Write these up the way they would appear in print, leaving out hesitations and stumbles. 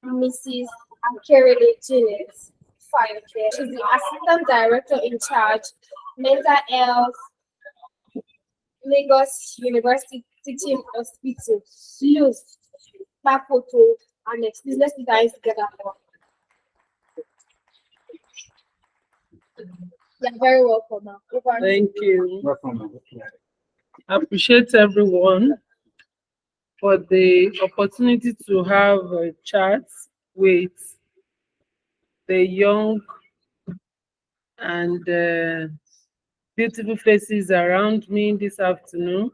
Mrs. Akerele Janet Fayose. She's the Assistant Director in charge, Mental Health, Lagos University Teaching Hospital, Luz, Papoto, and next business leaders together. You're very welcome. Now. Thank you. I appreciate everyone for the opportunity to have a chat with the young and beautiful faces around me this afternoon.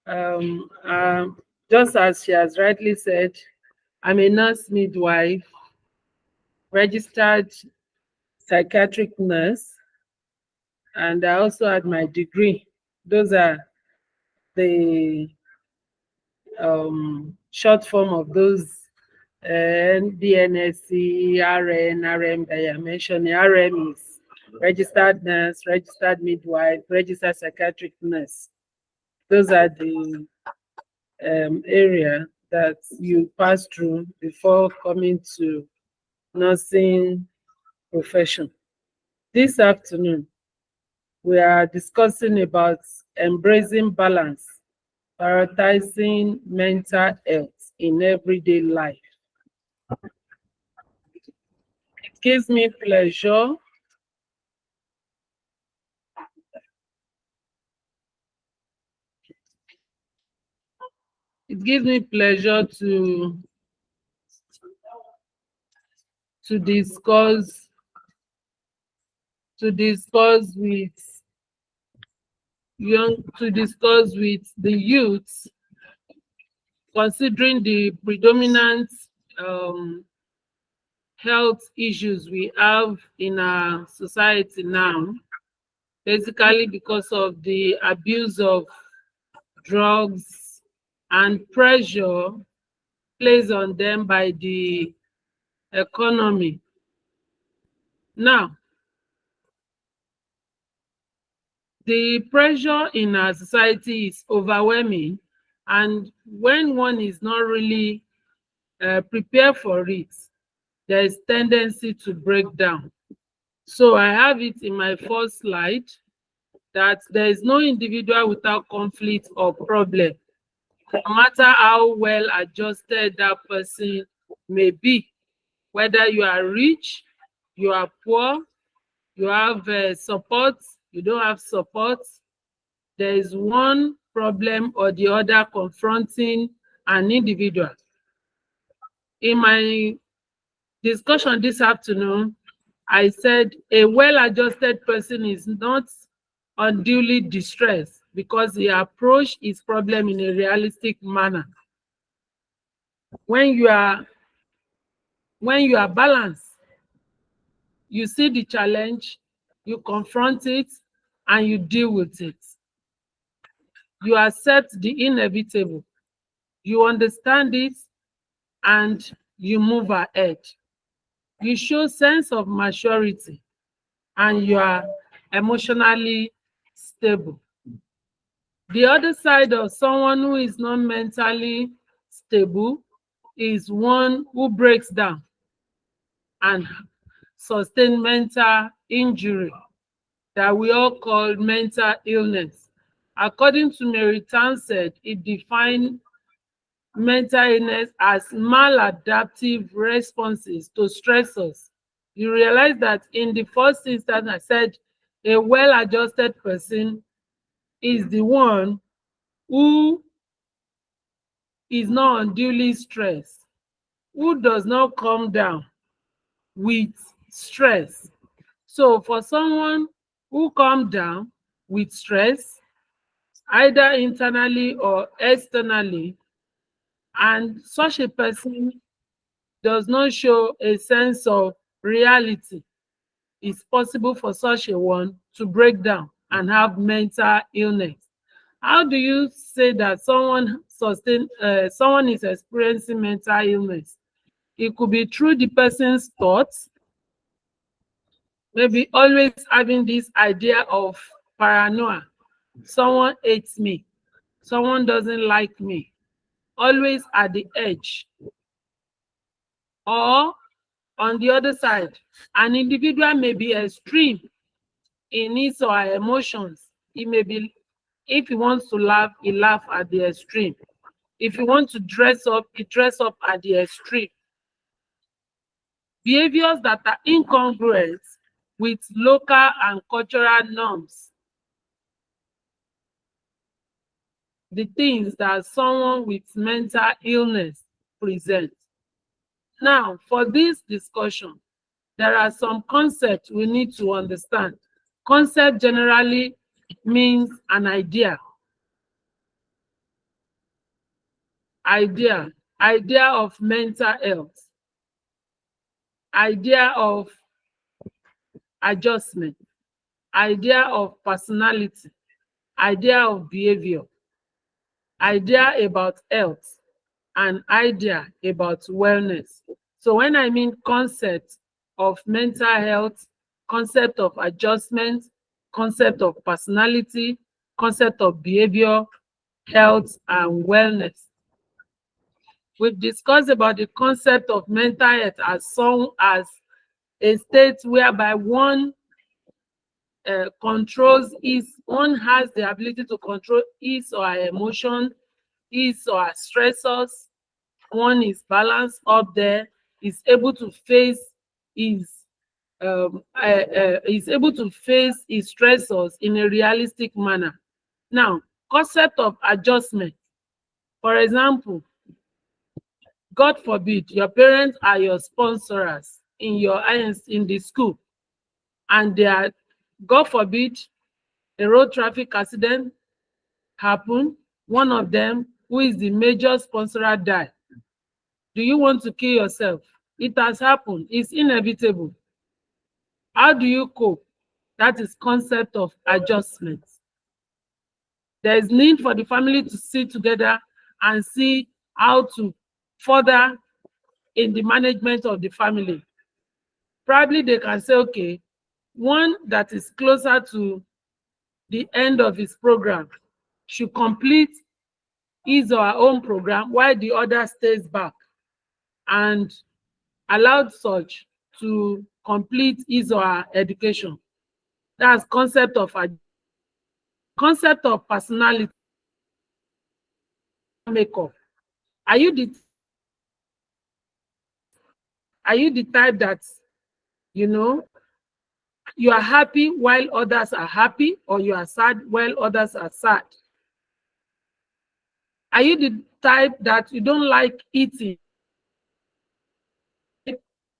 Um, um, just as she has rightly said, I'm a nurse midwife, registered psychiatric nurse, and I also had my degree. Those are the short form of those DNSC, RN, RM that I mentioned. RM is registered nurse, registered midwife, registered psychiatric nurse. Those are the area that you pass through before coming to nursing profession. This afternoon, we are discussing about embracing balance, prioritizing mental health in everyday life. It gives me pleasure it gives me pleasure to discuss with the youth, considering the predominant um, health issues we have in our society now, basically because of the abuse of drugs and pressure placed on them by the economy. Now, the pressure in our society is overwhelming, and when one is not really prepared for it, there is tendency to break down. So I have it in my first slide that there is no individual without conflict or problem, no matter how well adjusted that person may be, whether you are rich, you are poor, you have support, you don't have support, there is one problem or the other confronting an individual. In my discussion this afternoon, I said a well-adjusted person is not unduly distressed because he approached his problem in a realistic manner. When you are balanced, you see the challenge, you confront it, and you deal with it. You accept the inevitable, you understand it, and you move ahead. You show sense of maturity, and you are emotionally stable. The other side of someone who is not mentally stable is one who breaks down and sustain mental injury that we all call mental illness. According to Mary Townsend, it defined mental illness as maladaptive responses to stressors. You realize that in the first instance, I said a well-adjusted person is the one who is not unduly stressed, who does not come down with stress. So for someone who come down with stress, either internally or externally, and such a person does not show a sense of reality, it's possible for such a one to break down and have mental illness. How do you say that someone is experiencing mental illness? It could be through the person's thoughts, maybe always having this idea of paranoia. Someone hates me, someone doesn't like me, always at the edge. Or on the other side, an individual may be extreme in his or her emotions. He may be, if he wants to laugh, he laugh at the extreme. If he wants to dress up, he dress up at the extreme. Behaviors that are incongruent with local and cultural norms. The things that someone with mental illness presents. Now, for this discussion, there are some concepts we need to understand. Concept generally means an idea. Idea of mental health. Idea of adjustment. Idea of personality. Idea of behavior. Idea about health. And idea about wellness. So when I mean concept of mental health, concept of adjustment, concept of personality, concept of behavior, health, and wellness. We've discussed about the concept of mental health as a state whereby one one has the ability to control his or her emotion, his or her stressors. One is balanced up there, is able to face his stressors in a realistic manner. Now, concept of adjustment. For example, God forbid, your parents are your sponsors in the school, and they are, God forbid, a road traffic accident happen. One of them, who is the major sponsor, die. Do you want to kill yourself? It has happened. It's inevitable. How do you cope? That is concept of adjustment. There is need for the family to sit together and see how to further in the management of the family. Probably they can say, okay, one that is closer to the end of his program should complete his or her own program while the other stays back, and allowed such to complete his or her education. That's concept of personality makeup. Are you the type that, you know, you are happy while others are happy, or you are sad while others are sad? Are you the type that you don't like eating,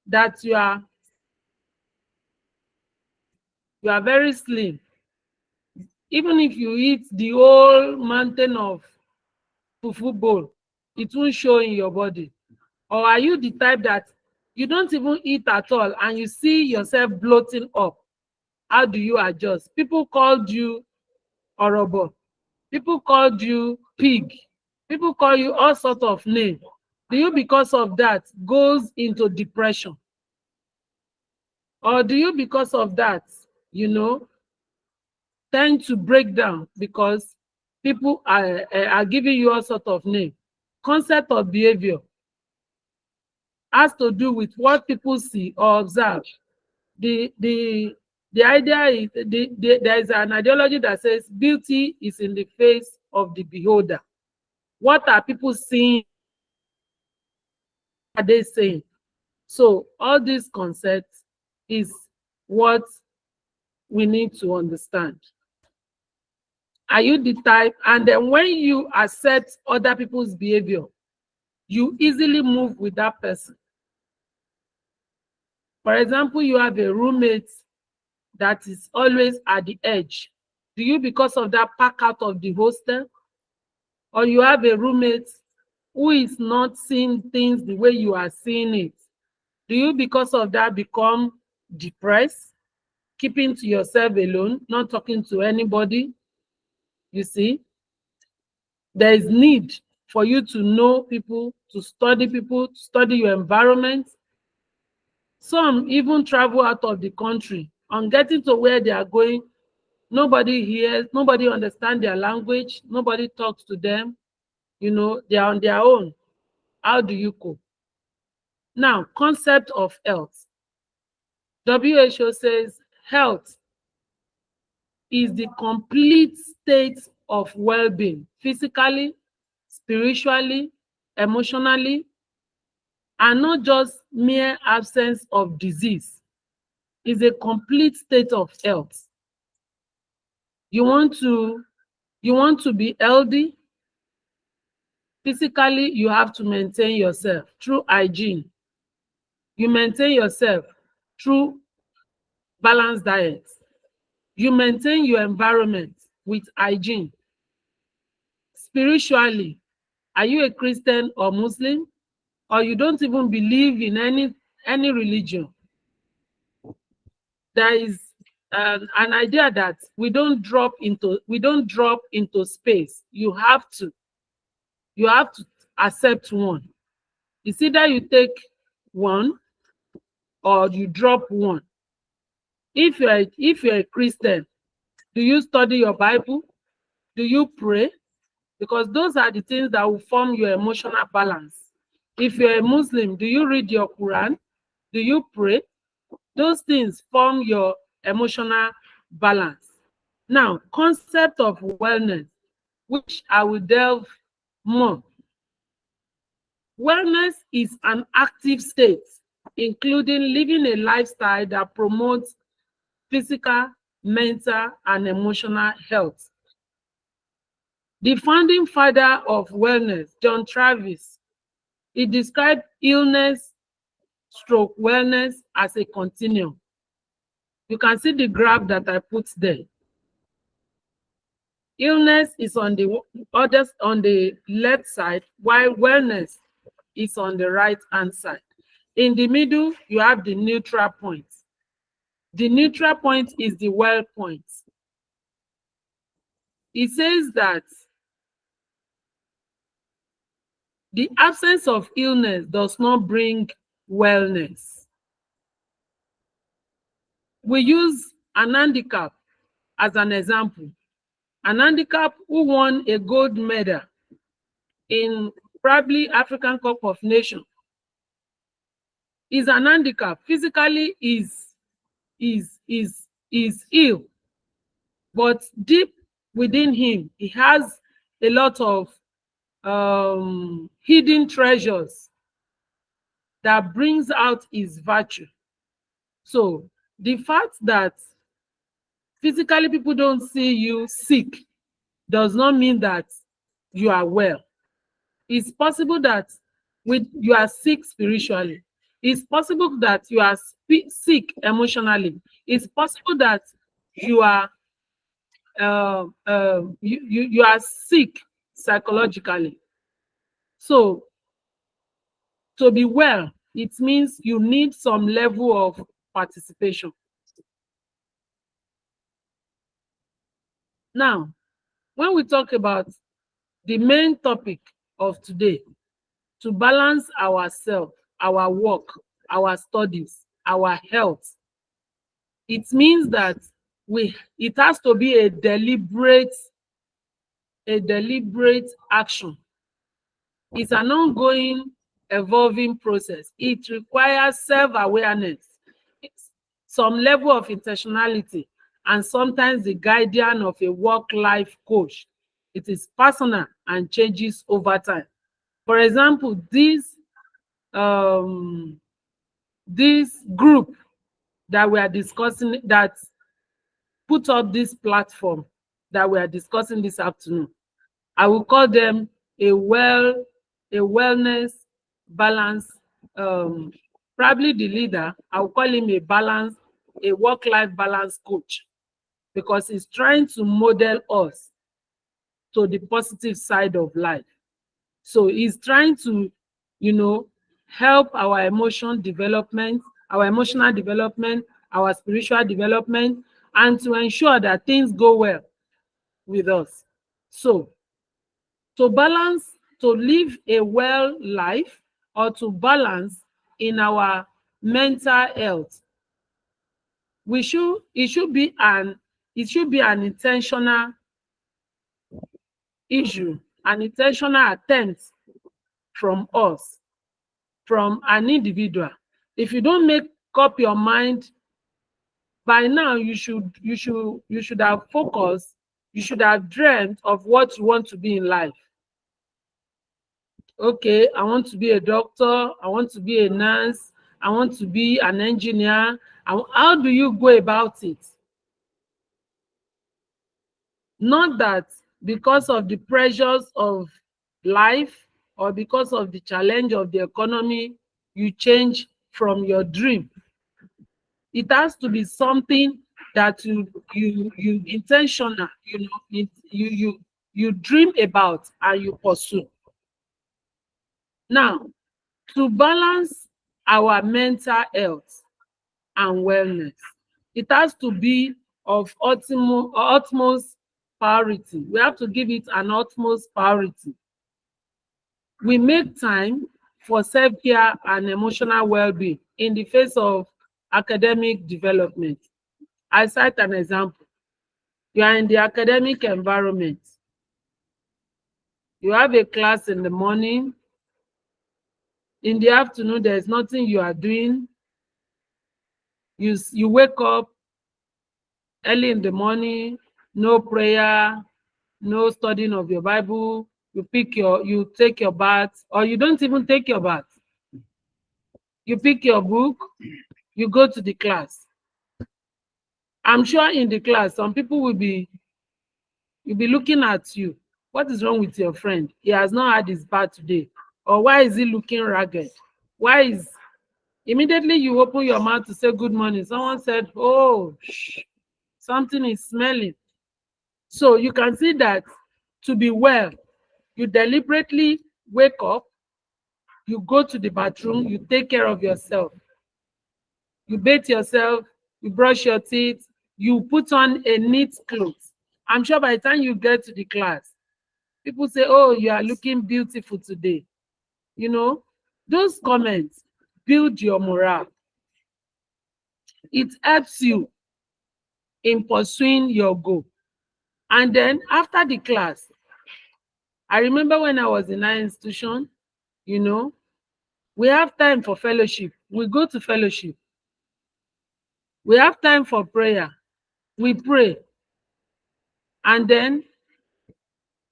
that you are very slim? Even if you eat the whole mountain of fufu bowl, it won't show in your body. Or are you the type that you don't even eat at all and you see yourself bloating up? How do you adjust? People called you horrible. People called you pig. People call you all sorts of names. Do you, because of that, goes into depression? Or do you, because of that, tend to break down because people are giving you all sorts of names? Concept of behavior has to do with what people see or observe. The idea is there is an ideology that says beauty is in the face of the beholder. What are people seeing? What are they saying? So all these concepts is what we need to understand. Are you the type? And then when you accept other people's behavior, you easily move with that person. For example, you have a roommate that is always at the edge. Do you, because of that, pack out of the hostel? Or you have a roommate who is not seeing things the way you are seeing it? Do you, because of that, become depressed, keeping to yourself alone, not talking to anybody? You see, there is need for you to know people, to study your environment. Some even travel out of the country. On getting to where they are going, nobody hears, nobody understands their language, nobody talks to them. They are on their own. How do you cope? Now, concept of health. WHO says health is the complete state of well-being, physically, spiritually, emotionally, and not just mere absence of disease. It's a complete state of health. You want to be healthy. Physically, you have to maintain yourself through hygiene. You maintain yourself through balanced diet. You maintain your environment with hygiene. Spiritually, are you a Christian or Muslim, or you don't even believe in any religion? There is an idea that we don't drop into space. You have to accept one. It's either you take one or you drop one. If you're a Christian, do you study your Bible? Do you pray? Because those are the things that will form your emotional balance. If you're a Muslim, do you read your Quran? Do you pray? Those things form your emotional balance. Now, concept of wellness, which I will delve more. Wellness is an active state, including living a lifestyle that promotes physical, mental, and emotional health. The founding father of wellness, John Travis, he described illness stroke wellness as a continuum. You can see the graph that I put there. Illness is on the left side, while wellness is on the right hand side. In the middle, you have the neutral point. The neutral point is the well point. It says that the absence of illness does not bring wellness. We use an handicap as an example. An handicap who won a gold medal in probably African Cup of Nations is an handicap. Physically is ill, but deep within him, he has a lot of hidden treasures that brings out his virtue. So the fact that physically people don't see you sick does not mean that you are well. It's possible that you are sick spiritually. It's possible that you are sick emotionally. It's possible that you are you are sick psychologically. So to be well, it means you need some level of participation. Now, when we talk about the main topic of today, to balance ourselves, our work, our studies, our health, it means that it has to be a deliberate action. It's an ongoing, evolving process. It requires self-awareness, some level of intentionality, and sometimes the guardian of a work-life coach. It is personal and changes over time. For example, this group that we are discussing, that put up this platform that we are discussing this afternoon, I will call them a wellness balance. Probably the leader, I will call him a work-life balance coach, because he's trying to model us to the positive side of life. So he's trying to, help our emotional development, our spiritual development, and to ensure that things go well with us. So to live a well life, or to balance in our mental health, it should be an intentional issue, an intentional attempt from us. from an individual. If you don't make up your mind, by now you should have focused, you should have dreamt of what you want to be in life. Okay, I want to be a doctor, I want to be a nurse, I want to be an engineer. How do you go about it? Not that because of the pressures of life or because of the challenge of the economy, you change from your dream. It has to be something that you intentional, you dream about and you pursue. Now, to balance our mental health and wellness, it has to be of utmost priority. We have to give it an utmost priority. We make time for self-care and emotional well-being in the face of academic development. I cite an example. You are in the academic environment. You have a class in the morning. In the afternoon, there's nothing you are doing. You wake up early in the morning, no prayer, no studying of your Bible. You take your bath, or you don't even take your bath. You pick your book, you go to the class. I'm sure in the class, some people will be looking at you. What is wrong with your friend? He has not had his bath today. Or why is he looking ragged? Immediately you open your mouth to say good morning, someone said, oh, something is smelling. So you can see that to be well, you deliberately wake up, you go to the bathroom, you take care of yourself. You bathe yourself, you brush your teeth, you put on a neat clothes. I'm sure by the time you get to the class, people say, oh, you are looking beautiful today. You know, those comments build your morale. It helps you in pursuing your goal. And then after the class, I remember when I was in our institution, you know, we have time for fellowship. We go to fellowship. We have time for prayer. We pray. And then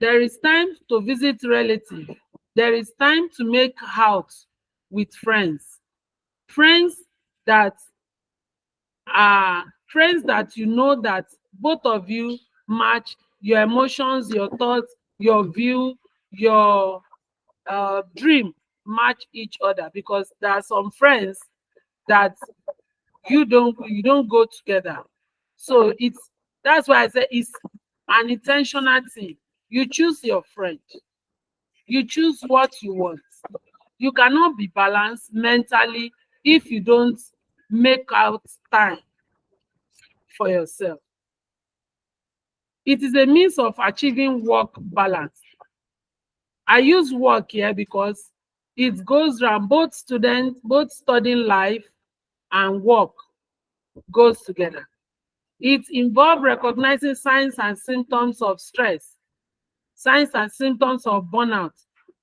there is time to visit relatives. There is time to make out with friends. Friends that you know that both of you match your emotions, your thoughts, your view, your dream match each other, because there are some friends that you don't go together. So that's why I say it's an intentional thing. You choose your friend. You choose what you want. You cannot be balanced mentally if you don't make out time for yourself. It is a means of achieving work balance. I use work here because it goes around both studying life and work goes together. It involves recognizing signs and symptoms of stress, signs and symptoms of burnout,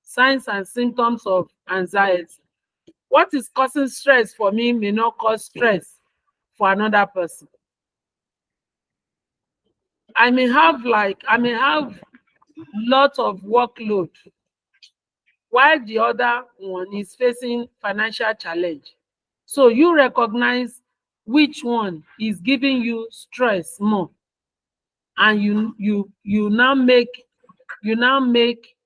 signs and symptoms of anxiety. What is causing stress for me may not cause stress for another person. I may have lot of workload while the other one is facing financial challenge. So you recognize which one is giving you stress more, and you now make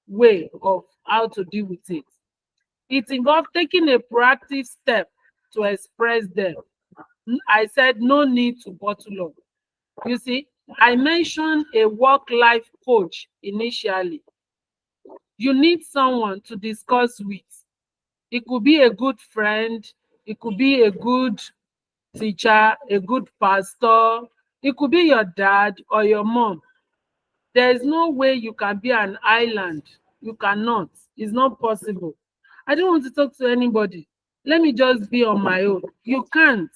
way of how to deal with it. It involves taking a proactive step to express them. I said no need to bottle up. You see, I mentioned a work-life coach initially. You need someone to discuss with. It could be a good friend, it could be a good teacher, a good pastor, it could be your dad or your mom. There is no way you can be an island. You cannot. It's not possible. I don't want to talk to anybody. Let me just be on my own. You can't.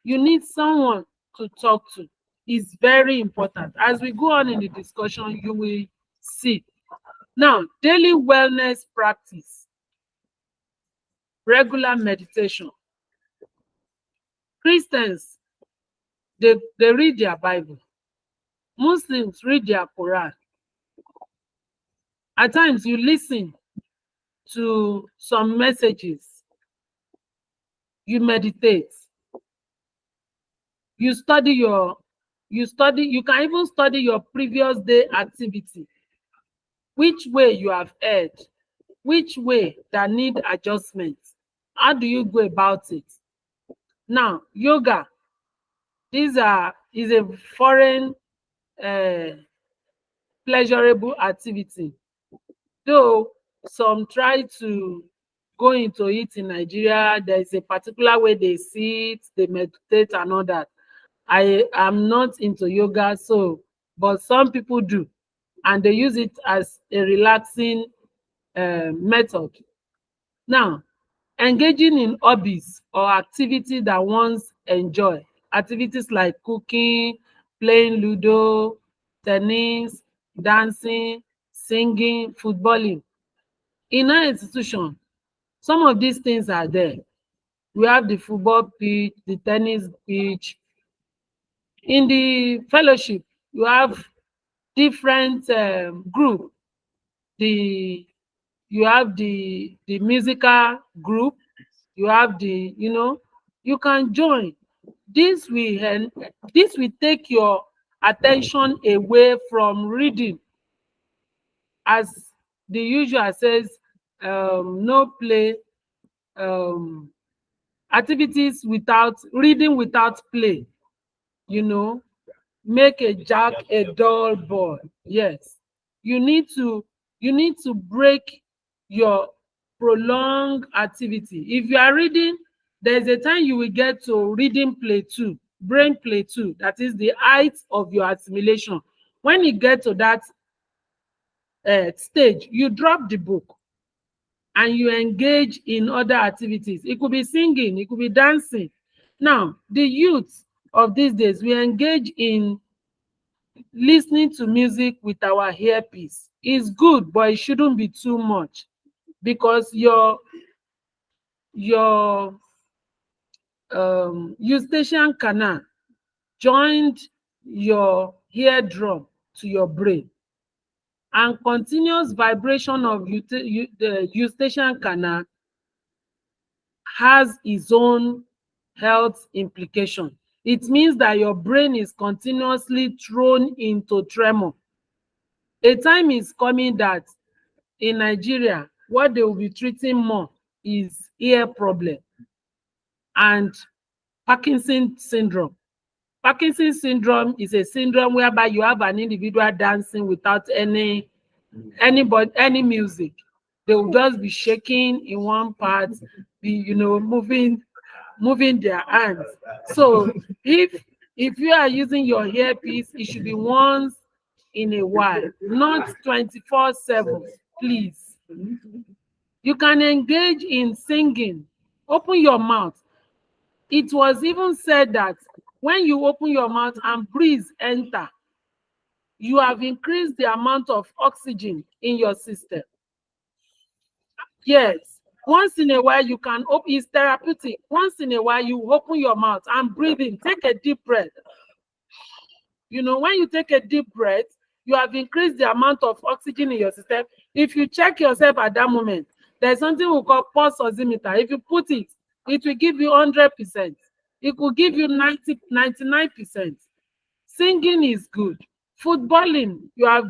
You need someone to talk to. It's very important. As we go on in the discussion, you will see. Now, daily wellness practice. regular meditation. Christians, they read their Bible. Muslims read their Quran. At times you listen to some messages, you meditate, you you can even study your previous day activity, which way you have heard, which way that need adjustment, how do you go about it. Now yoga, is a foreign pleasurable activity, though some try to go into it in Nigeria. There is a particular way they see it, they meditate and all that. I am not into yoga, so but some people do, and they use it as a relaxing method. Now, engaging in hobbies or activity that one's enjoy, activities like cooking, playing ludo, tennis, dancing, singing, footballing. In our institution, some of these things are there. We have the football pitch, the tennis pitch. In the fellowship, you have different group. You have the musical group, you have you can join. This will take your attention away from reading, as the usual says, no play, um activities without reading, without play, you know make a jack a dull boy. Yes, you need to break your prolonged activity. If you are reading, there's a time you will get to reading plateau, brain plateau, that is the height of your assimilation. When you get to that stage, you drop the book and you engage in other activities. It could be singing, it could be dancing. Now the youth of these days, we engage in listening to music with our earpiece. Is good, but it shouldn't be too much, because your eustachian canal joined your eardrum to your brain, and continuous vibration of the eustachian canal has its own health implication. It means that your brain is continuously thrown into tremor. A time is coming that in Nigeria, what they will be treating more is ear problem and Parkinson's syndrome. Parkinson's syndrome is a syndrome whereby you have an individual dancing without any music. They will just be shaking in one part, be moving their hands. So if you are using your earpiece, it should be once in a while, not 24/7, please. You can engage in singing. Open your mouth. It was even said that when you open your mouth and breeze enter, you have increased the amount of oxygen in your system. Yes, once in a while you can open, it's therapeutic. Once in a while you open your mouth and breathe in, take a deep breath. When you take a deep breath, you have increased the amount of oxygen in your system. If you check yourself at that moment, there's something we call pulse oximeter. If you put it, it will give you 100%. It will give you 90, 99%. Singing is good. Footballing, you have,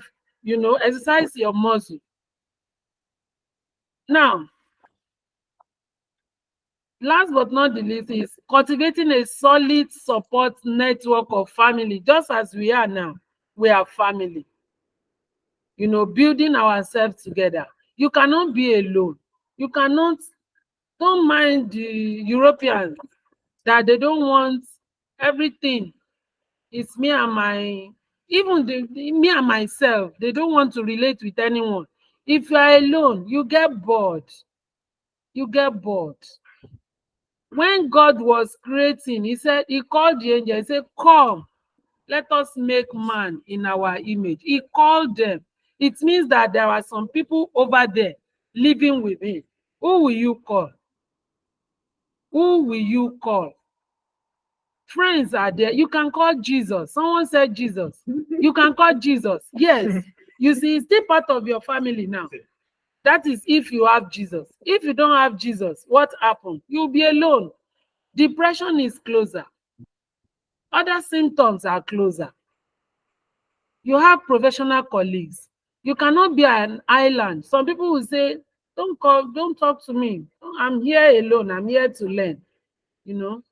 exercise your muscle. Now, last but not the least is cultivating a solid support network of family. Just as we are now, we are family. Building ourselves together. You cannot be alone. You cannot, don't mind the Europeans that they don't want everything. It's me and me and myself. They don't want to relate with anyone. If you are alone, you get bored. You get bored. When God was creating, he called the angel, he said, come, let us make man in our image. He called them. It means that there are some people over there living with him. Who will you call? Who will you call? Friends are there. You can call Jesus. Someone said Jesus. You can call Jesus. Yes. You see, it's still part of your family now. That is if you have Jesus. If you don't have Jesus, what happened? You'll be alone. Depression is closer. Other symptoms are closer. You have professional colleagues. You cannot be an island. Some people will say, don't call, don't talk to me. I'm here alone. I'm here to learn. You know,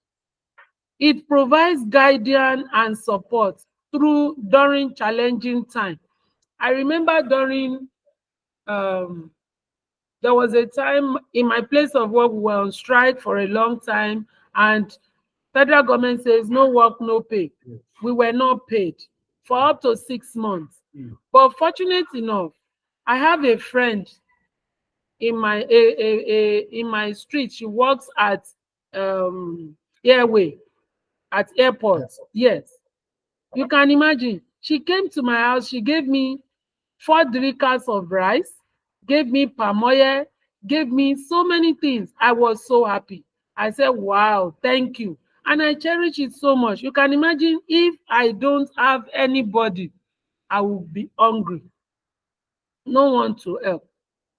it provides guidance and support during challenging time. I remember there was a time in my place of work, we were on strike for a long time, and federal government says no work, no pay. We were not paid for up to 6 months. But fortunate enough, I have a friend in my street. She works at airway at airport. Yes, you can imagine. She came to my house. She gave me 4 drickas of rice, gave me palm oil, gave me so many things. I was so happy. I said, wow, thank you. And I cherish it so much. You can imagine if I don't have anybody, I will be hungry. No one to help.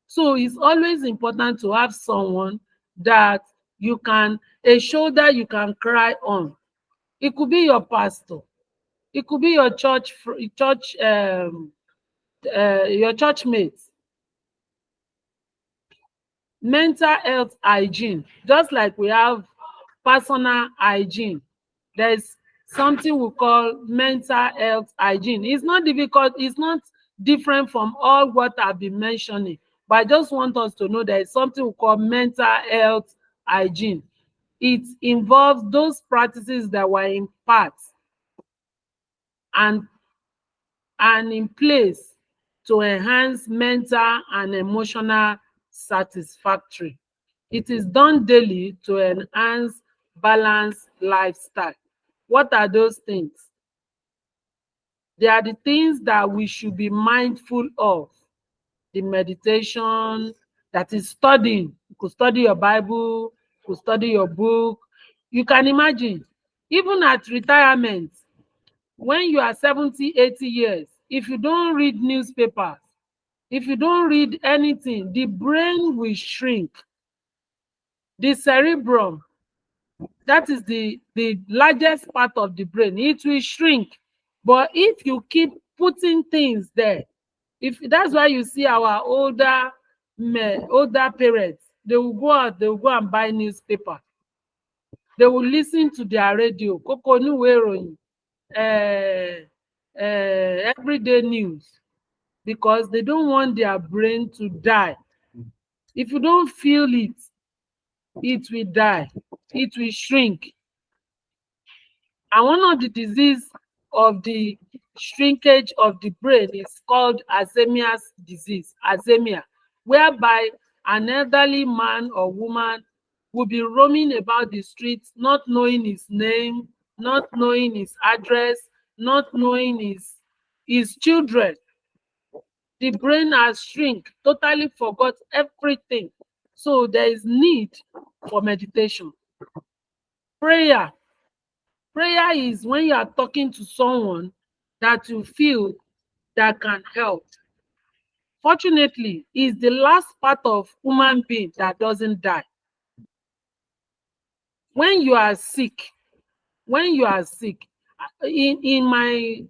So it's always important to have someone that a shoulder you can cry on. It could be your pastor. It could be your your church mates. Mental health hygiene, just like we have personal hygiene, there's something we call mental health hygiene. It's not difficult, it's not different from all what I've been mentioning, but I just want us to know there is something we call mental health hygiene. It involves those practices that were in part and in place to enhance mental and emotional satisfaction. It is done daily to enhance balanced lifestyle. What are those things? They are the things that we should be mindful of. The meditation, that is studying. You could study your Bible, you could study your book. You can imagine, even at retirement, when you are 70, 80 years, if you don't read newspapers, if you don't read anything, the brain will shrink. The cerebrum, that is the largest part of the brain, it will shrink. But if you keep putting things there, that's why you see our older parents, they will go out, they will go and buy newspaper. They will listen to their radio, Koko Niwe Iroyin, everyday news, because they don't want their brain to die. If you don't feel it, it will die, it will shrink. And one of the disease of the shrinkage of the brain is called Alzheimer's disease, Alzheimer, whereby an elderly man or woman will be roaming about the streets, not knowing his name, not knowing his address, not knowing his children. The brain has shrink, totally forgot everything. So there is need for meditation. Prayer. Prayer is when you are talking to someone that you feel that can help. Fortunately, it's the last part of human being that doesn't die. When you are sick, in my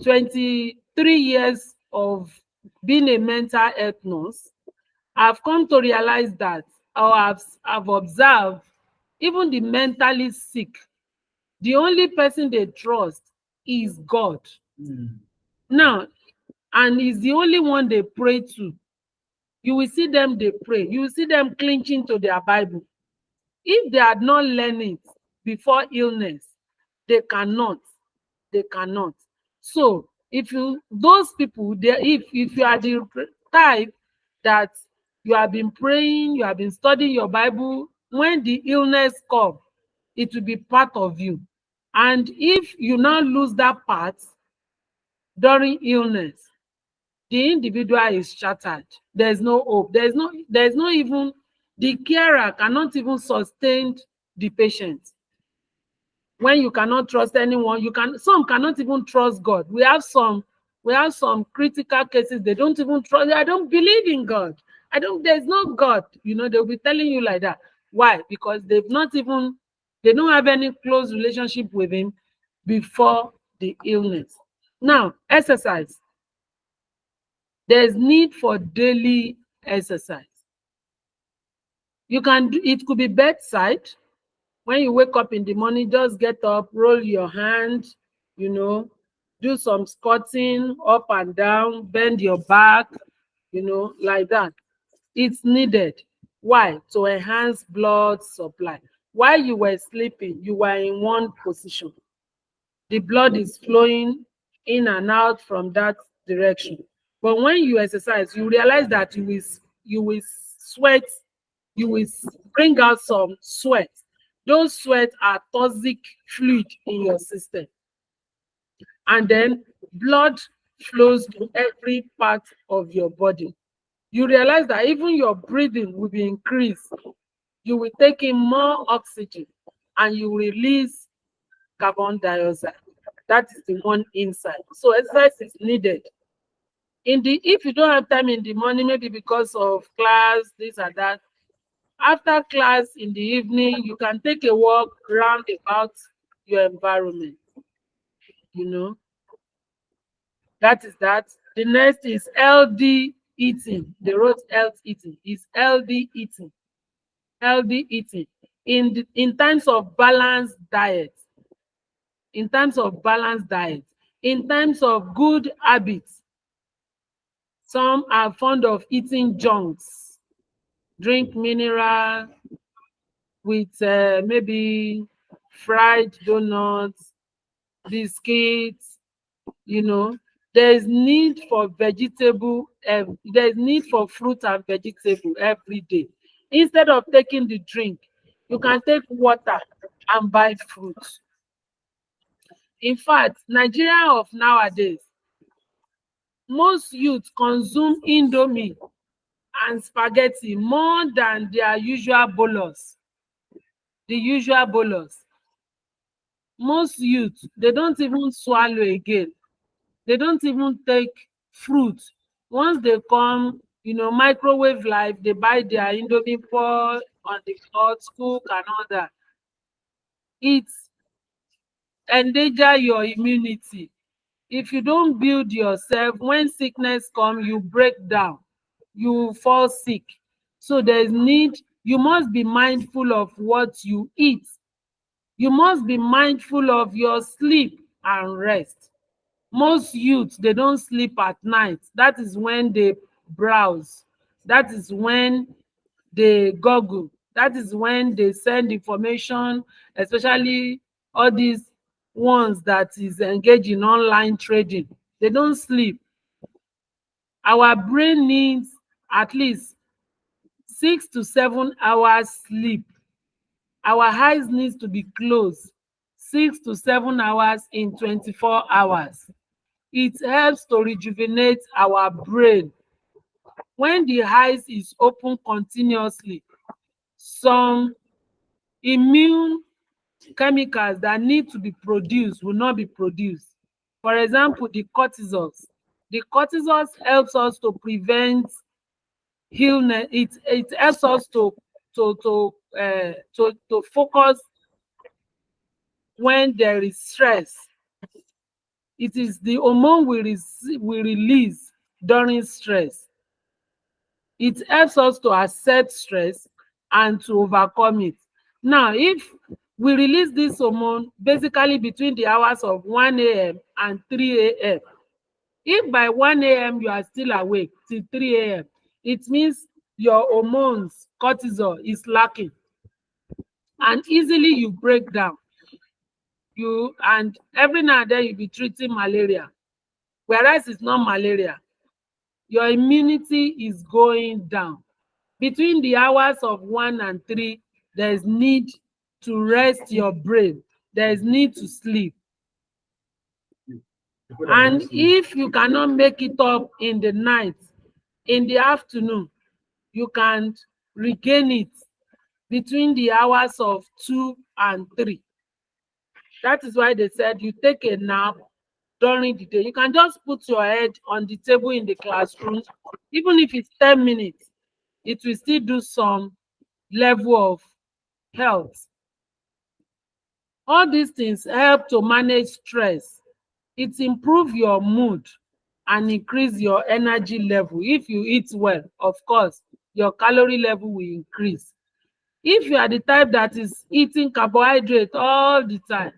23 years of being a mental health nurse, I've come to realize that, or I've observed, even the mentally sick, the only person they trust is God. Now, and he's the only one they pray to. You will see them, they pray. You will see them clinching to their Bible. If they had not learned it before illness, they cannot. They cannot. So, those people, if you are the type that you have been praying, you have been studying your Bible, when the illness comes, it will be part of you. And if you now lose that part during illness, the individual is shattered. There's no hope. There's no even, the carer cannot even sustain the patient. When you cannot trust anyone, some cannot even trust God. We have some critical cases. They don't even trust. I don't believe in God. There's no God. They'll be telling you like that. Why? Because they don't have any close relationship with him before the illness. Now, exercise. There's need for daily exercise. It could be bedside. When you wake up in the morning, just get up, roll your hand, do some squatting up and down, bend your back, like that. It's needed. Why? To enhance blood supply. While you were sleeping, you were in one position. The blood is flowing in and out from that direction. But when you exercise, you realize that you will sweat, you will bring out some sweat. Those sweat are toxic fluid in your system. And then blood flows to every part of your body. You realize that even your breathing will be increased. You will take in more oxygen and you release carbon dioxide. That is the one inside. So exercise is needed. If you don't have time in the morning, maybe because of class, this or that, after class in the evening, you can take a walk round about your environment. That is that. The next is healthy eating. The road health eating is healthy eating. Healthy eating in terms of balanced diet. In terms of balanced diet. In terms of good habits. Some are fond of eating junks. Drink mineral with maybe fried donuts, biscuits. There's need for vegetable. There's need for fruit and vegetable every day. Instead of taking the drink, you can take water and buy fruit. In fact, Nigeria of nowadays, most youth consume indomie and spaghetti more than their usual bolus. The usual bolus. Most youth, they don't even swallow again. They don't even take fruit. Once they come, microwave life, they buy their indomie pot on the hot cook and all that. It endanger your immunity. If you don't build yourself, when sickness come, you break down, you fall sick. So there's need, you must be mindful of what you eat. You must be mindful of your sleep and rest. Most youths, they don't sleep at night. That is when they browse. That is when they Google. That is when they send information, especially all these ones that is engaged in online trading. They don't sleep. Our brain needs at least 6 to 7 hours sleep. Our eyes needs to be closed 6 to 7 hours in 24 hours. It helps to rejuvenate our brain. When the eyes is open continuously, some immune chemicals that need to be produced will not be produced. For example, the cortisols. The cortisols helps us to prevent illness. It helps us to focus when there is stress. It is the hormone we release during stress. It helps us to accept stress and to overcome it. Now, if we release this hormone basically between the hours of 1 a.m. and 3 a.m., if by 1 a.m. you are still awake till 3 a.m., it means your hormones, cortisol, is lacking. And easily you break down. And every now and then you'll be treating malaria, whereas it's not malaria. Your immunity is going down. Between the hours of 1 and 3, there is need to rest your brain. There is need to sleep. And if you cannot make it up in the night, in the afternoon, you can regain it between the hours of 2 and 3. That is why they said you take a nap during the day. You can just put your head on the table in the classroom, even if it's 10 minutes, it will still do some level of health. All these things help to manage stress. It improves your mood and increase your energy level. If you eat well, of course, your calorie level will increase. If you are the type that is eating carbohydrate all the time,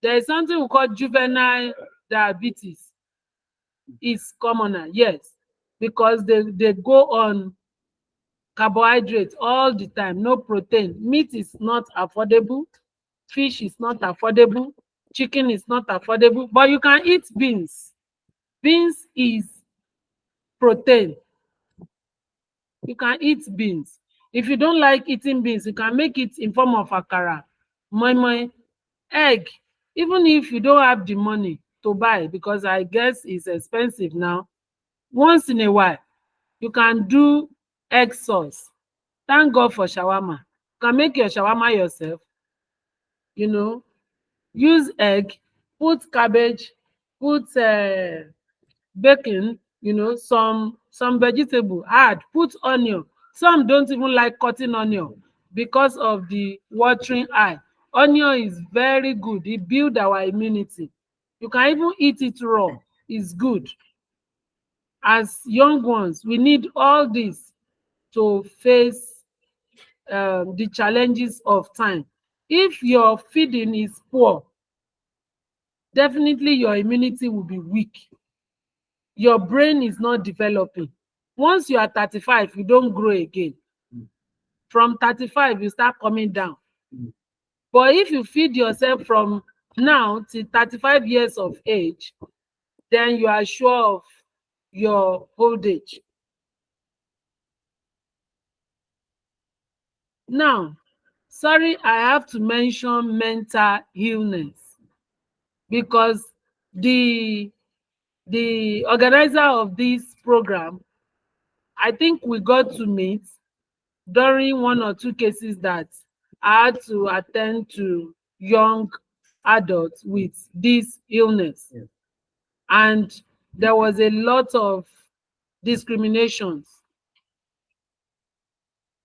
there is something we call juvenile diabetes. It's commoner, yes, because they go on carbohydrates all the time, no protein. Meat is not affordable, fish is not affordable, chicken is not affordable, but you can eat beans. Beans is protein. You can eat beans. If you don't like eating beans, you can make it in form of akara, moi moi, egg. Even if you don't have the money to buy, because I guess it's expensive now, once in a while, you can do egg sauce. Thank God for shawarma. You can make your shawarma yourself, you know, use egg, put cabbage, put bacon, some vegetable, add, put onion. Some don't even like cutting onion because of the watering eye. Onion is very good. It builds our immunity. You can even eat it raw. It's good. As young ones, we need all this to face the challenges of time. If your feeding is poor, definitely your immunity will be weak. Your brain is not developing. Once you are 35, you don't grow again. From 35, you start coming down. But if you feed yourself from now till 35 years of age, then you are sure of your old age. Now, sorry, I have to mention mental illness because the organizer of this program, I think we got to meet during one or two cases that I had to attend to young adults with this illness. Yes. And there was a lot of discriminations,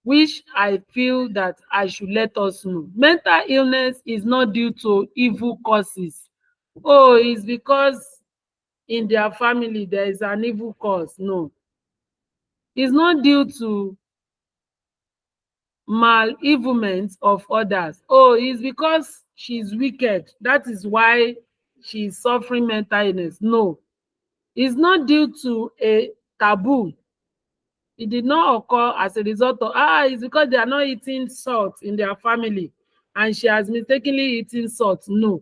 which I feel that I should let us know. Mental illness is not due to evil causes. Oh, it's because in their family there is an evil cause. No. It's not due to malevolence of others. Oh, it's because she's wicked. That is why she's suffering mental illness. No. It's not due to a taboo. It did not occur as a result of, it's because they are not eating salt in their family and she has mistakenly eaten salt. No.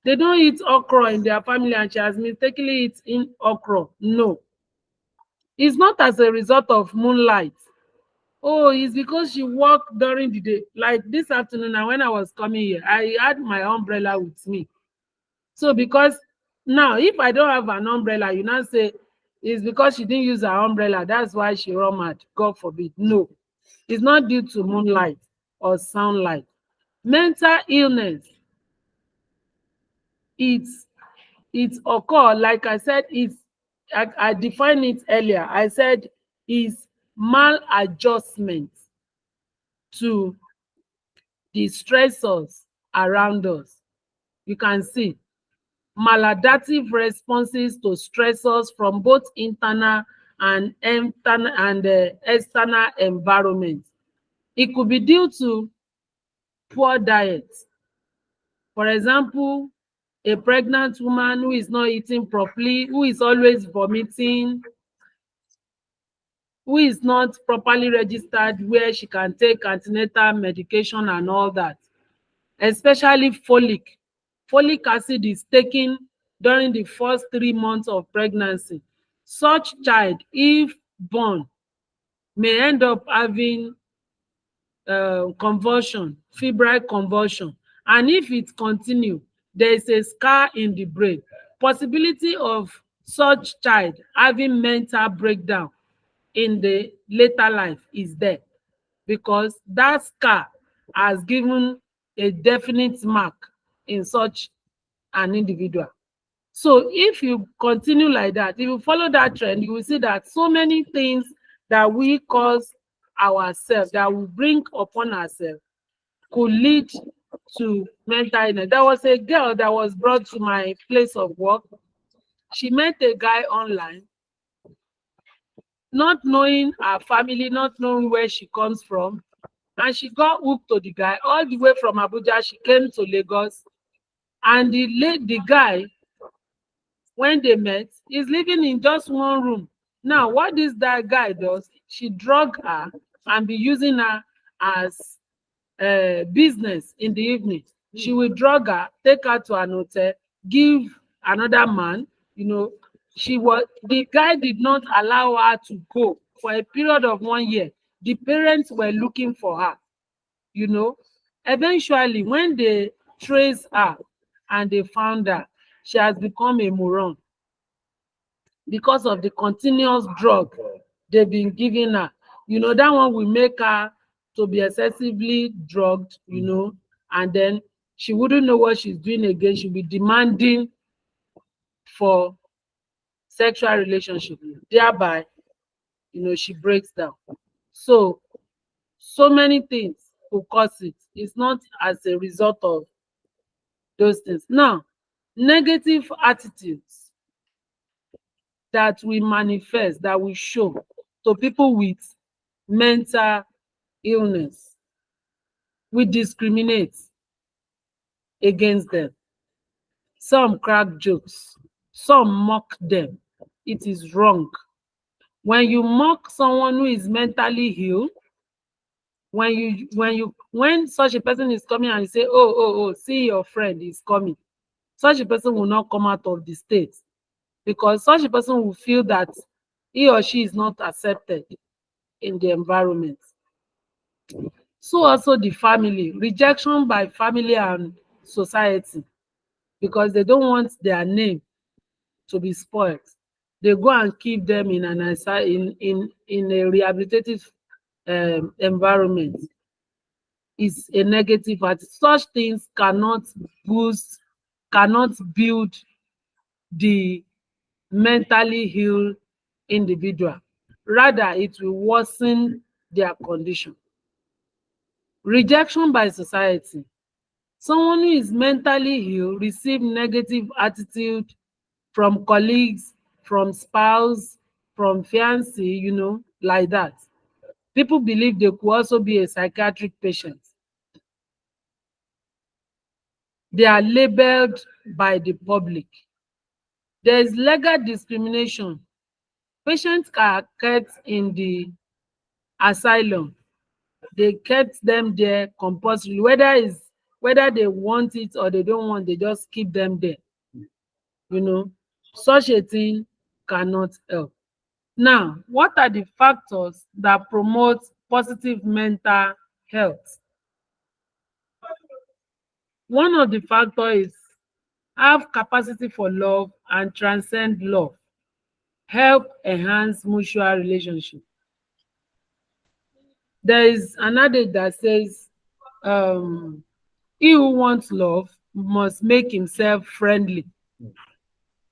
They don't eat okra in their family and she has mistakenly eaten okra. No. It's not as a result of moonlight. Oh, it's because she worked during the day. Like this afternoon, and when I was coming here, I had my umbrella with me. So because now, if I don't have an umbrella, you now say it's because she didn't use her umbrella. That's why she run mad. God forbid. No, it's not due to moonlight or sunlight. Mental illness, it's occur, like I said, I defined it earlier. I said it's maladjustment to the stressors around us. You can see maladaptive responses to stressors from both internal and external environment. It could be due to poor diet. For example, a pregnant woman who is not eating properly, who is always vomiting, who is not properly registered where she can take antenatal medication and all that, especially folic. Folic acid is taken during the first 3 months of pregnancy. Such child, if born, may end up having convulsion, febrile convulsion. And if it continue, there is a scar in the brain. Possibility of such child having mental breakdown in the later life is there, because that scar has given a definite mark in such an individual. So if you continue like that, if you follow that trend, you will see that so many things that we cause ourselves, that we bring upon ourselves, could lead to mental illness. There was a girl that was brought to my place of work. She met a guy online, not knowing her family, not knowing where she comes from, and she got hooked to the guy all the way from Abuja. She came to Lagos, and the guy, when they met, is living in just one room. Now, what this that guy does, she drug her and be using her as business in the evening. She will drug her, take her to an hotel, give another man, you know. The guy did not allow her to go for a period of 1 year. The parents were looking for her, you know. Eventually, when they traced her and they found her, she has become a moron because of the continuous drug they've been giving her. You know, that one will make her to be excessively drugged, you know, and then she wouldn't know what she's doing again. She'll be demanding for sexual relationship. Thereby, you know, she breaks down. So many things will cause it. It's not as a result of those things. Now, negative attitudes that we manifest, that we show to people with mental illness. We discriminate against them. Some crack jokes, some mock them. It is wrong. When you mock someone who is mentally ill, when such a person is coming and you say, oh, see your friend is coming, such a person will not come out of the state, because such a person will feel that he or she is not accepted in the environment. So also the family, rejection by family and society, because they don't want their name to be spoiled. They go and keep them in an in a rehabilitative environment. Is a negative attitude. Such things cannot build the mentally ill individual. Rather, it will worsen their condition. Rejection by society. Someone who is mentally ill receives negative attitude from colleagues, from spouse, from fiancé, you know, like that. People believe they could also be a psychiatric patient. They are labeled by the public. There is legal discrimination. Patients are kept in the asylum. They kept them there compulsorily, whether they want it or they don't want, they just keep them there. You know, such a thing cannot help. Now, what are the factors that promote positive mental health? One of the factors is have capacity for love and transcend love. Help enhance mutual relationship. There is an adage that says, he who wants love must make himself friendly,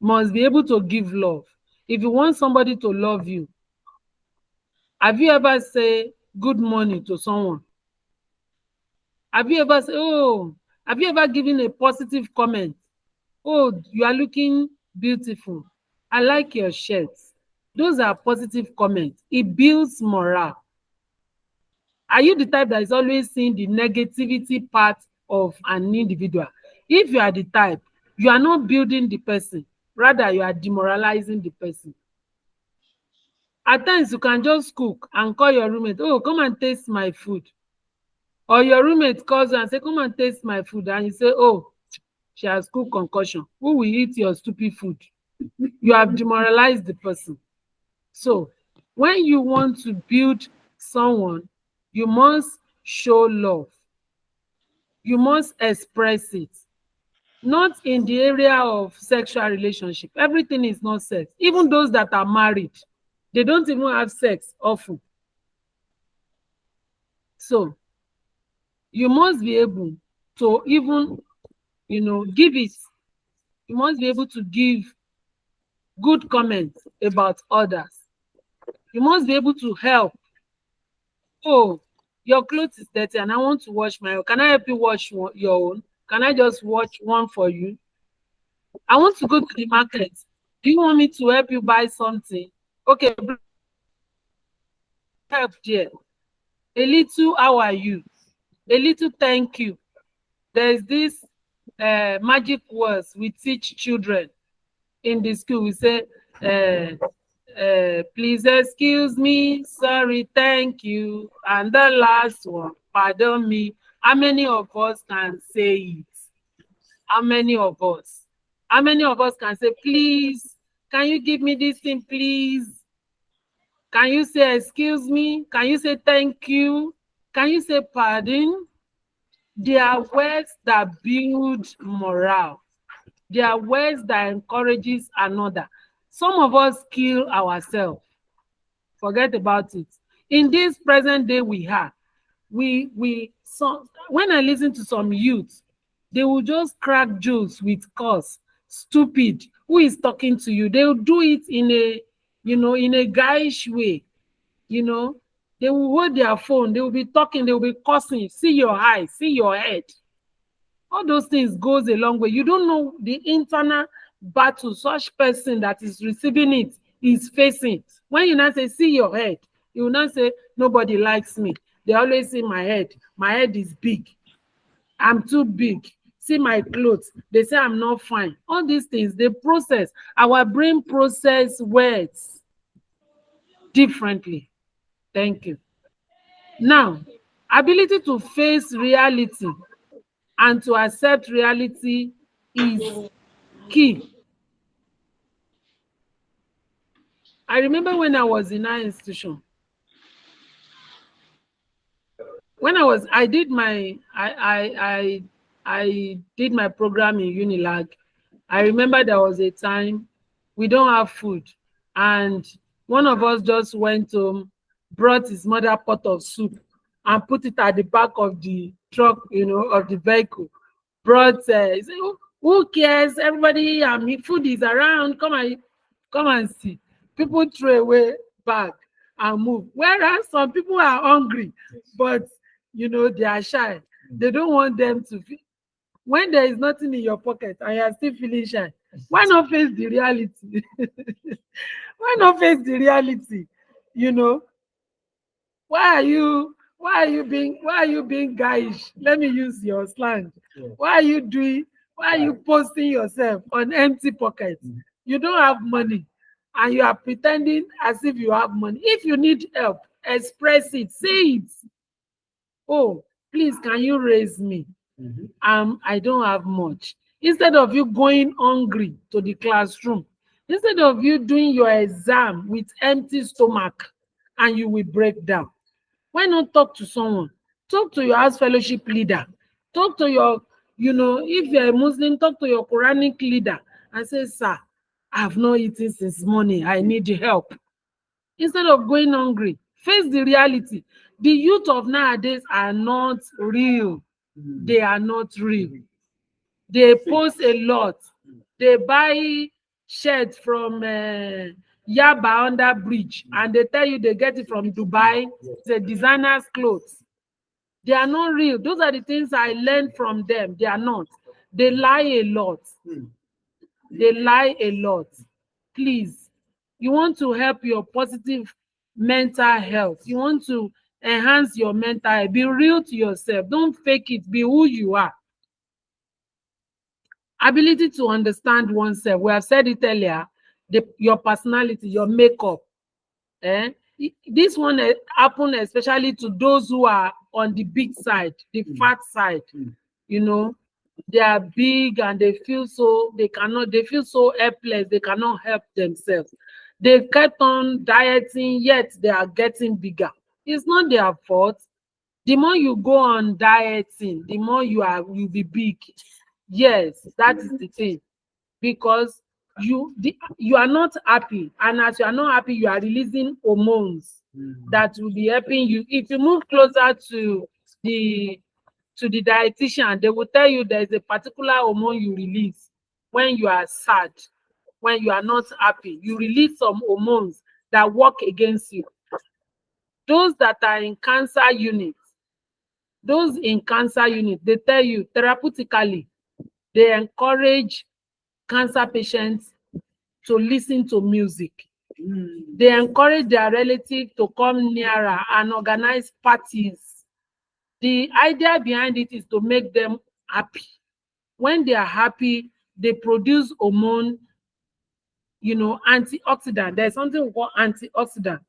must be able to give love. If you want somebody to love you, have you ever say good morning to someone? Have you ever say, oh, have you ever given a positive comment? Oh, you are looking beautiful. I like your shirt. Those are positive comments. It builds morale. Are you the type that is always seeing the negativity part of an individual? If you are the type, you are not building the person, rather you are demoralizing the person. At times you can just cook and call your roommate, oh, come and taste my food. Or your roommate calls you and say, come and taste my food, and you say, oh, she has cooked concussion. Who will eat your stupid food? You have demoralized the person. So when you want to build someone, you must show love. You must express it. Not in the area of sexual relationship. Everything is not sex. Even those that are married, they don't even have sex often. So you must be able to even, give it. You must be able to give good comments about others. You must be able to help. Oh, your clothes is dirty and I want to wash my own. Can I help you wash your own? Can I just wash one for you? I want to go to the market. Do you want me to help you buy something? Okay, help there. A little, how are you? A little thank you. There's this magic words we teach children in the school. We say, please excuse me, sorry, thank you. And the last one, pardon me. How many of us can say it? How many of us? How many of us can say, please, can you give me this thing, please? Can you say, excuse me? Can you say, thank you? Can you say, pardon? They are words that build morale. They are words that encourages another. Some of us kill ourselves. Forget about it. In this present day we have, when I listen to some youth, they will just crack jokes with curse, stupid. Who is talking to you? They will do it in a guyish way. They will hold their phone. They will be talking. They will be cursing. See your eyes. See your head. All those things goes a long way. You don't know the internal battle such person that is receiving it is facing. When you now say, see your head, you will not say, nobody likes me. They always see my head. My head is big. I'm too big. See my clothes. They say I'm not fine. All these things, they process. Our brain process words differently. Thank you. Now, ability to face reality and to accept reality is key. I remember when I was in our institution, I did my program in Unilag. I remember there was a time we don't have food, and one of us just went home, brought his mother pot of soup and put it at the back of the truck, of the vehicle. Brought, he said, who cares? Everybody, food is around. Come and see. People throw away bag and move. Whereas some people are hungry, but they are shy. They don't want them to feel. When there is nothing in your pocket and you are still feeling shy, why not face the reality? Why not face the reality? You know, why are you being guyish? Let me use your slang. Why are you posting yourself on empty pockets? You don't have money and you are pretending as if you have money. If you need help, express it, say it. Oh, please, can you raise me? I don't have much. Instead of you going hungry to the classroom, instead of you doing your exam with empty stomach and you will break down, why not talk to someone? Talk to your house fellowship leader. Talk to your, if you're a Muslim, talk to your Quranic leader and say, sir, I have not eaten since morning. I need your help. Instead of going hungry, face the reality. The youth of nowadays are not real. They are not real. They post a lot. They buy shirts from Yaba under bridge and they tell you they get it from Dubai. It's a designer's clothes. They are not real. Those are the things I learned from them. They are not. They lie a lot. They lie a lot. Please, you want to help your positive mental health. You want to enhance your mental health. Be real to yourself. Don't fake it. Be who you are. Ability to understand oneself. We have said it earlier. Your personality, your makeup. This one happen especially to those who are on the big side, the fat side. They are big and they feel so helpless. They cannot help themselves. They kept on dieting, yet they are getting bigger. It's not their fault. The more you go on dieting, the more you'll be big. Yes, that is the thing. Because you are not happy, and as you are not happy, you are releasing hormones. that will be helping you. If you move closer to the dietitian, they will tell you there is a particular hormone you release when you are sad, when you are not happy. You release some hormones that work against you. Those that are in cancer units, they tell you therapeutically, they encourage cancer patients to listen to music. They encourage their relatives to come nearer and organize parties. The idea behind it is to make them happy. When they are happy, they produce hormone, antioxidant. There's something we call antioxidant.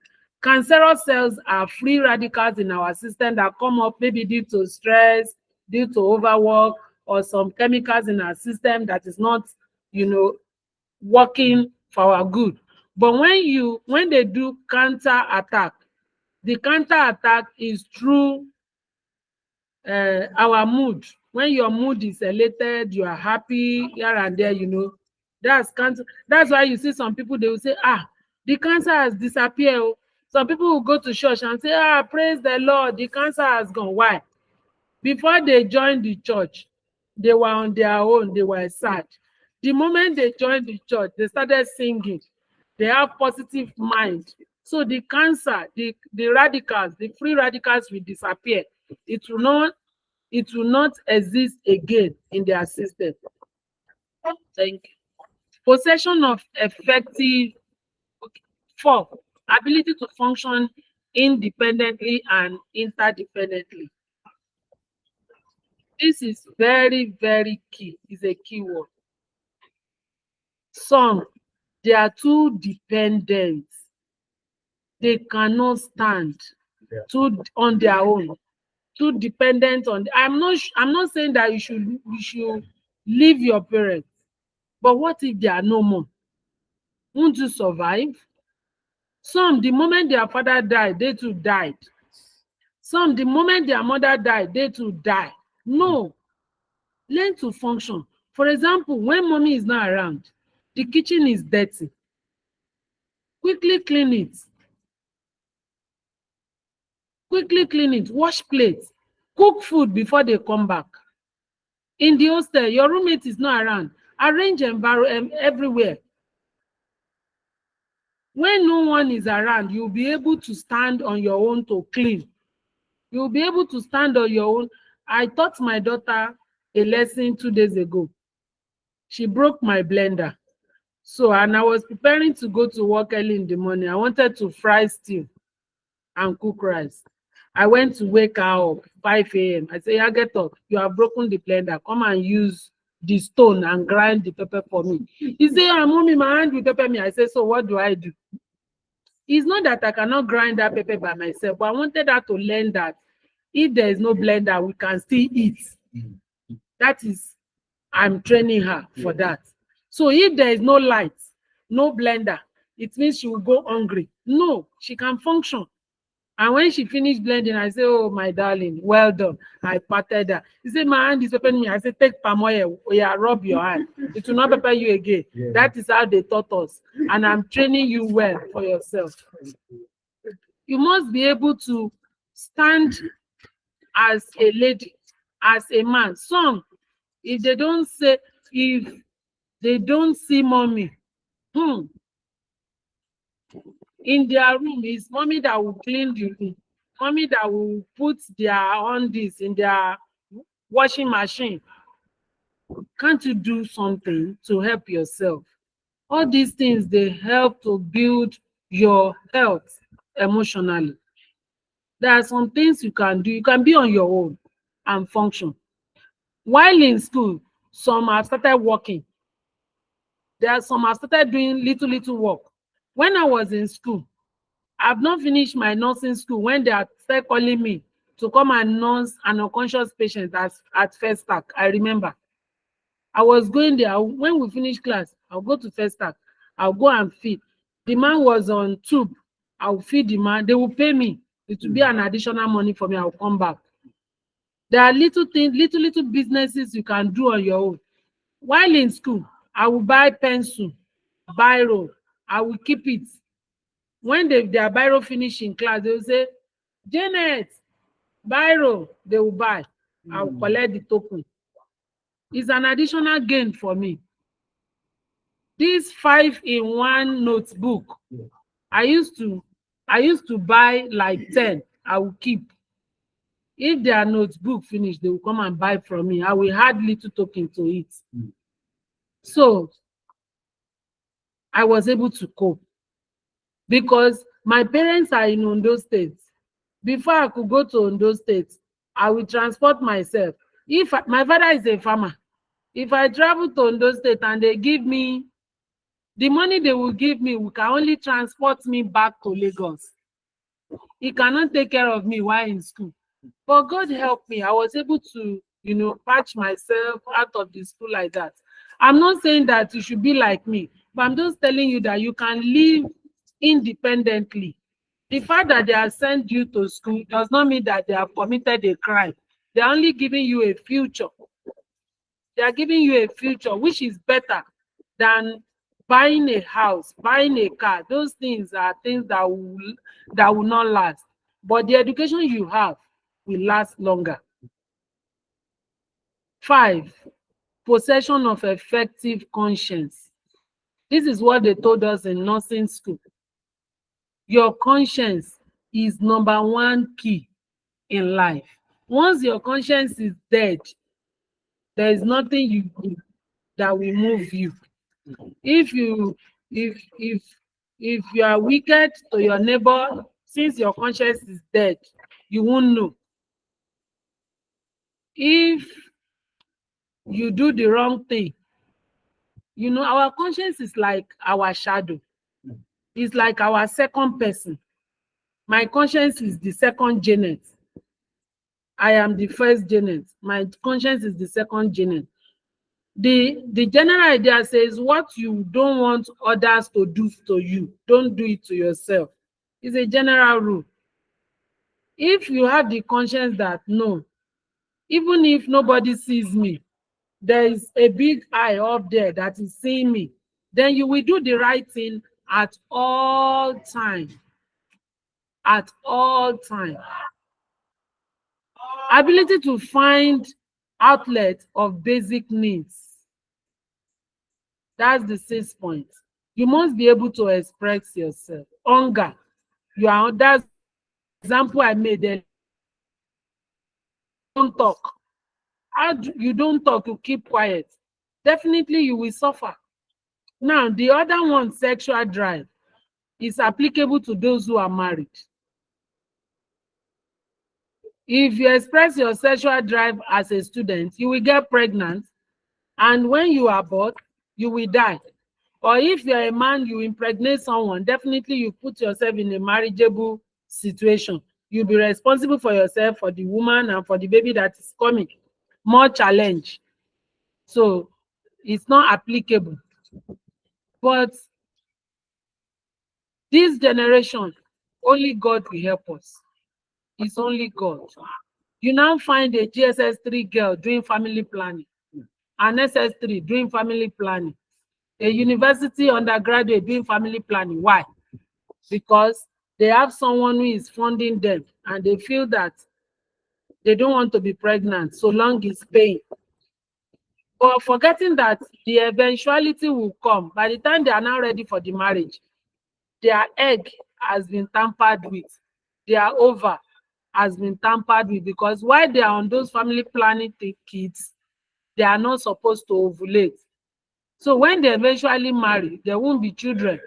Cancerous cells are free radicals in our system that come up maybe due to stress, due to overwork, or some chemicals in our system that is not, working for our good. But when they do counter attack, the counter attack is through our mood. When your mood is elated, you are happy here and there, that's cancer. That's why you see some people, they will say, the cancer has disappeared. Oh. Some people will go to church and say, praise the Lord, the cancer has gone. Why? Before they joined the church, they were on their own, they were sad. The moment they joined the church, they started singing. They have positive mind. So the cancer, the radicals, the free radicals will disappear. It will not exist again in their system. Thank you. Possession of effective. 4, ability to function independently and interdependently. This is very, very key. It's a key word. Some, they are too dependent. They cannot stand on their own. Too dependent on. I'm not saying that you should leave your parents. But what if they are no more? Won't you survive? Some, the moment their father died, they too died. Some, the moment their mother died, they too died. No. Learn to function. For example, when mommy is not around, the kitchen is dirty. Quickly clean it. Quickly clean it. Wash plates. Cook food before they come back. In the hostel, your roommate is not around. Arrange environment everywhere. When no one is around, you'll be able to stand on your own to clean. You'll be able to stand on your own. I taught my daughter a lesson 2 days ago. She broke my blender. So, and I was preparing to go to work early in the morning. I wanted to fry stew and cook rice. I went to wake her up 5 a.m. I said, get up. You have broken the blender. Come and use the stone and grind the pepper for me. He said, mommy, my hand will pepper me. I said, so what do I do? It's not that I cannot grind that pepper by myself, but I wanted her to learn that if there is no blender, we can still eat. That is, I'm training her for that. So if there is no light, no blender, it means she will go hungry. No, she can function. And when she finished blending, I say, oh, my darling, well done. I patted her. He said, my hand is peppering me. I said, take palm oil. Oh, yeah, rub your hand. It will not pepper you again. Yeah. That is how they taught us. And I'm training you well for yourself. You must be able to stand as a lady, as a man. Some, if they don't see mommy, in their room, it's mommy that will clean the room. Mommy that will put their undies in their washing machine. Can't you do something to help yourself? All these things, they help to build your health emotionally. There are some things you can do. You can be on your own and function. While in school, some have started working. There are some have started doing little work. When I was in school, I've not finished my nursing school when they are still calling me to come and nurse an unconscious patient at First Stack. I remember. I was going there. When we finish class, I'll go to First Stack. I'll go and feed. The man was on tube. I'll feed the man. They will pay me. It will be an additional money for me. I'll come back. There are little things, little businesses you can do on your own. While in school, I will buy pencil, biro. I will keep it. When their biro finish in class, they will say, Janet, biro, they will buy. I will collect the token. It's an additional gain for me. This 5-in-1 notebook, I used to buy like 10. I will keep. If their notebook finish, they will come and buy from me. I will add little token to it. So I was able to cope because my parents are in Ondo State. Before I could go to Ondo State, I will transport myself. If my father is a farmer, if I travel to Ondo State and they give me the money they will give me, can only transport me back to Lagos. He cannot take care of me while in school. But God help me. I was able to, patch myself out of the school like that. I'm not saying that you should be like me, but I'm just telling you that you can live independently. The fact that they have sent you to school does not mean that they have committed a crime. They're only giving you a future. They are giving you a future, which is better than buying a house, buying a car. Those things are things that will not last. But the education you have will last longer. 5, possession of effective conscience. This is what they told us in nursing school. Your conscience is number 1 key in life. Once your conscience is dead, there is nothing you do that will move you. If you are wicked to your neighbor, since your conscience is dead, you won't know. If you do the wrong thing, our conscience is like our shadow. It's like our second person. My conscience is the second Janet. I am the first Janet. My conscience is the second Janet. The general idea says what you don't want others to do to you, don't do it to yourself. It's a general rule. If you have the conscience that no, even if nobody sees me, there is a big eye up there that is seeing me, then you will do the right thing at all times. At all times. Ability to find outlet of basic needs. That's the 6th point. You must be able to express yourself. Hunger. That's the example I made there. Don't talk. You don't talk, you keep quiet. Definitely you will suffer. Now, the other one, sexual drive, is applicable to those who are married. If you express your sexual drive as a student, you will get pregnant, and when you abort, you will die. Or if you're a man, you impregnate someone, definitely you put yourself in a marriageable situation. You'll be responsible for yourself, for the woman, and for the baby that is coming. More challenge. So it's not applicable. But this generation, only God will help us. It's only God. You now find a GSS3 girl doing family planning, an SS3 doing family planning, a university undergraduate doing family planning. Why? Because they have someone who is funding them and they feel that they don't want to be pregnant so long it's paying. But forgetting that the eventuality will come. By the time they are now ready for the marriage, their egg has been tampered with. Their ova has been tampered with, because while they are on those family planning kids, they are not supposed to ovulate. So when they eventually marry, there won't be children.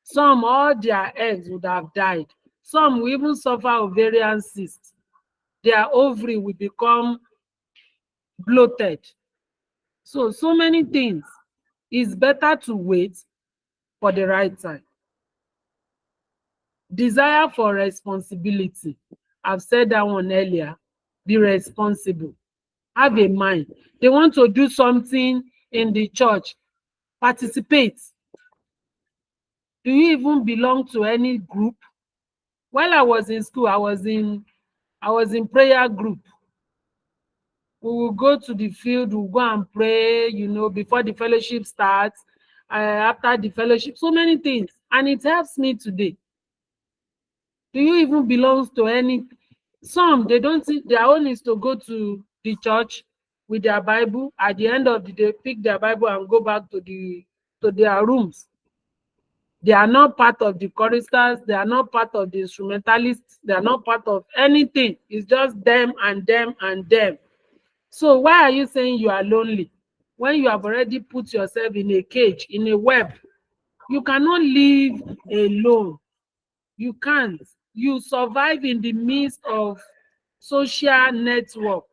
Some, all their eggs would have died. Some will even suffer ovarian cysts. Their ovary will become bloated. So many things. It's better to wait for the right time. Desire for responsibility. I've said that one earlier. Be responsible. Have a mind. They want to do something in the church. Participate. Do you even belong to any group? While I was in school, I was in prayer group. We will go to the field, we'll go and pray, before the fellowship starts, after the fellowship, so many things. and it helps me today. Do you even belong to any? Some, they don't see their own is to go to the church with their Bible. At the end of the day, pick their Bible and go back to their rooms. They are not part of the choristers. They are not part of the instrumentalists. They are not part of anything. It's just them and them and them. So why are you saying you are lonely when you have already put yourself in a cage, in a web? You cannot live alone. You can't. You survive in the midst of social network,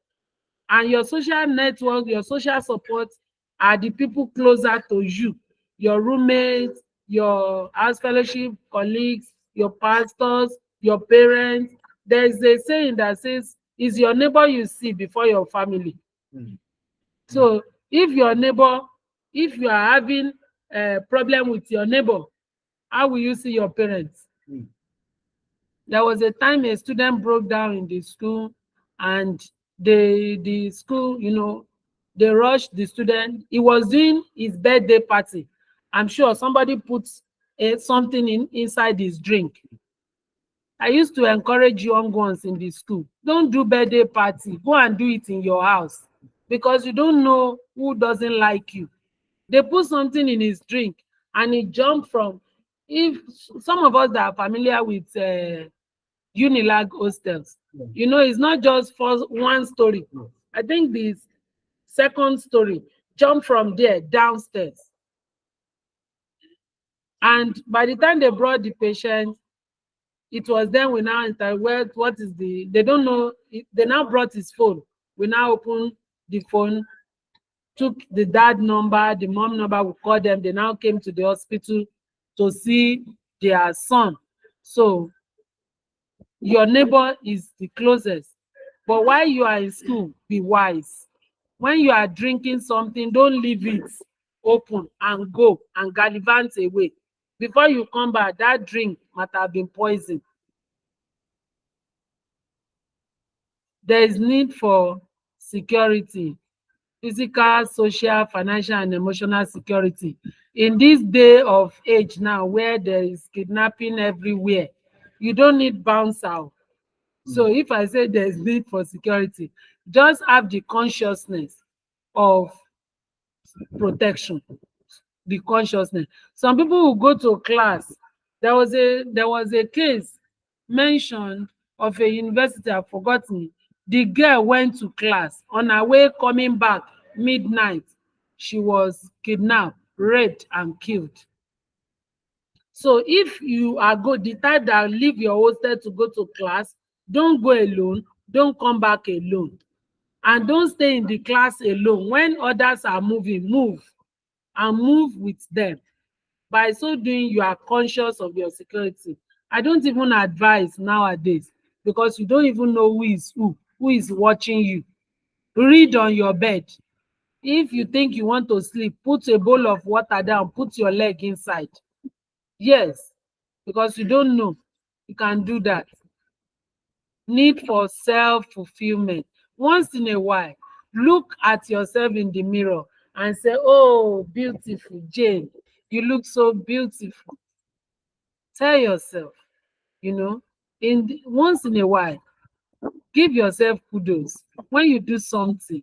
and your social network, your social support are the people closer to you, your roommates, your house fellowship colleagues, your pastors, your parents. There's a saying that says, is your neighbor you see before your family. So if your neighbor, if you are having a problem with your neighbor, how will you see your parents? There was a time a student broke down in the school, and the school, they rushed the student. He was doing his birthday party. I'm sure somebody put something inside his drink. I used to encourage young ones in the school, don't do birthday party, go and do it in your house, because you don't know who doesn't like you. They put something in his drink, and he jumped from, if some of us that are familiar with Unilag hostels, it's not just for one story. I think this second story, jump from there downstairs. And by the time they brought the patient, it was then we now enter, what is they don't know, they now brought his phone. We now opened the phone, took the dad number, the mom number, we called them. They now came to the hospital to see their son. So your neighbor is the closest. But while you are in school, be wise. When you are drinking something, don't leave it open and go and gallivant away. Before you come back, that drink might have been poisoned. There is need for security, physical, social, financial, and emotional security. In this day of age now, where there is kidnapping everywhere, you don't need bounce out. So if I say there's need for security, just have the consciousness of protection, the consciousness. Some people will go to class. There was a case mentioned of a university, I've forgotten. The girl went to class. On her way coming back midnight, she was kidnapped, raped, and killed. So if you are the type that leave your hostel to go to class, don't go alone, don't come back alone, and don't stay in the class alone. When others are moving, move, and move with them. By so doing, you are conscious of your security. I don't even advise nowadays, because you don't even know who is watching you. Read on your bed. If you think you want to sleep, put a bowl of water down, put your leg inside. Yes, because you don't know. You can do that. Need for self-fulfillment. Once in a while, look at yourself in the mirror and say, oh, beautiful Jane, you look so beautiful. Tell yourself, once in a while, give yourself kudos. When you do something,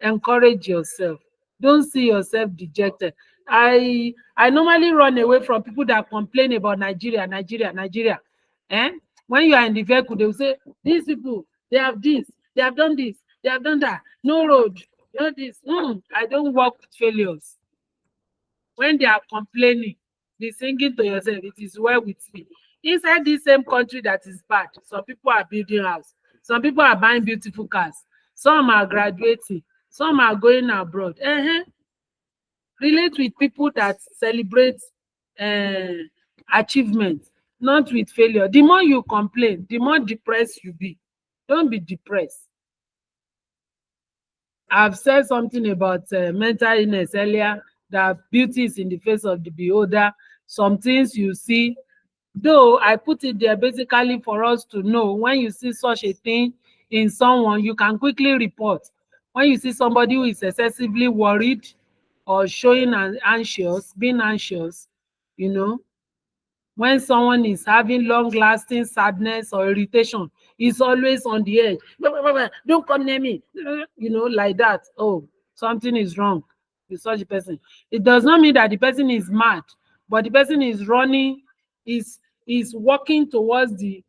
encourage yourself. Don't see yourself dejected. I normally run away from people that complain about Nigeria. When you are in the vehicle, they will say, these people, they have this, they have done this, they have done that, no road, no this. I don't work with failures. When they are complaining, be singing to yourself, it is well with me. Inside this same country that is bad, some people are building house, some people are buying beautiful cars, some are graduating, some are going abroad. Relate with people that celebrate achievement, not with failure. The more you complain, the more depressed you be. Don't be depressed. I've said something about mental illness earlier, that beauty is in the face of the beholder. Some things you see, though I put it there basically for us to know, when you see such a thing in someone, you can quickly report. When you see somebody who is excessively worried or showing being anxious, When someone is having long-lasting sadness or irritation, is always on the edge. Don't come near me, like that. Oh, something is wrong with such a person. It does not mean that the person is mad, but the person is running, is walking towards the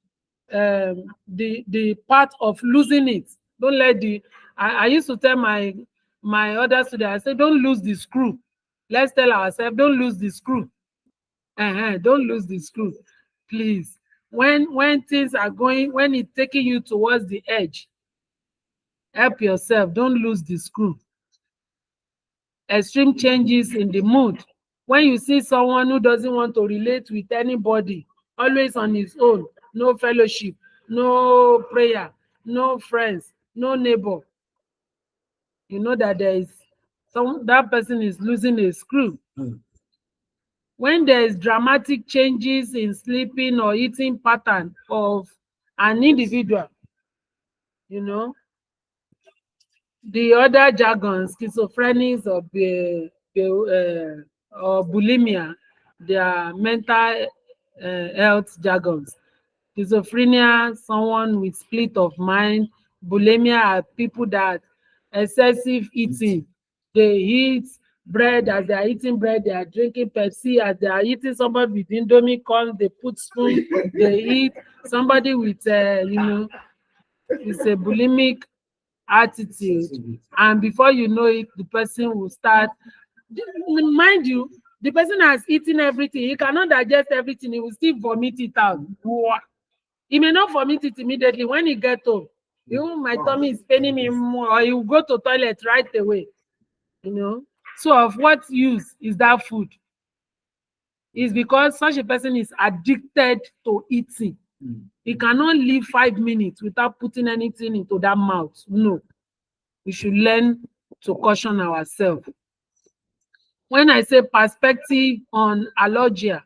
path of losing it. Don't let the I used to tell my other students, I say, don't lose the screw. Let's tell ourselves, don't lose the screw. Don't lose the screw, please. When things are going, when it's taking you towards the edge, help yourself. Don't lose the screw. Extreme changes in the mood. When you see someone who doesn't want to relate with anybody, always on his own, no fellowship, no prayer, no friends, no neighbor, you know that that person is losing a screw. When there is dramatic changes in sleeping or eating pattern of an individual, the other jargons, schizophrenia or bulimia, they are mental health jargons. Schizophrenia, someone with split of mind. Bulimia are people that excessive eating. They eat bread. As they are eating bread, they are drinking Pepsi. As they are eating, somebody with Indomie corn, they put spoon, they eat. Somebody with, it's a bulimic attitude. And before you know it, the person will start, mind you, the person has eaten everything. He cannot digest everything. He will still vomit it out. He may not vomit it immediately. When he gets home, my tummy is paining me more, or he will go to toilet right away. So of what use is that food? It's because such a person is addicted to eating. He cannot live 5 minutes without putting anything into that mouth. No. We should learn to caution ourselves. When I say perspective on allergia,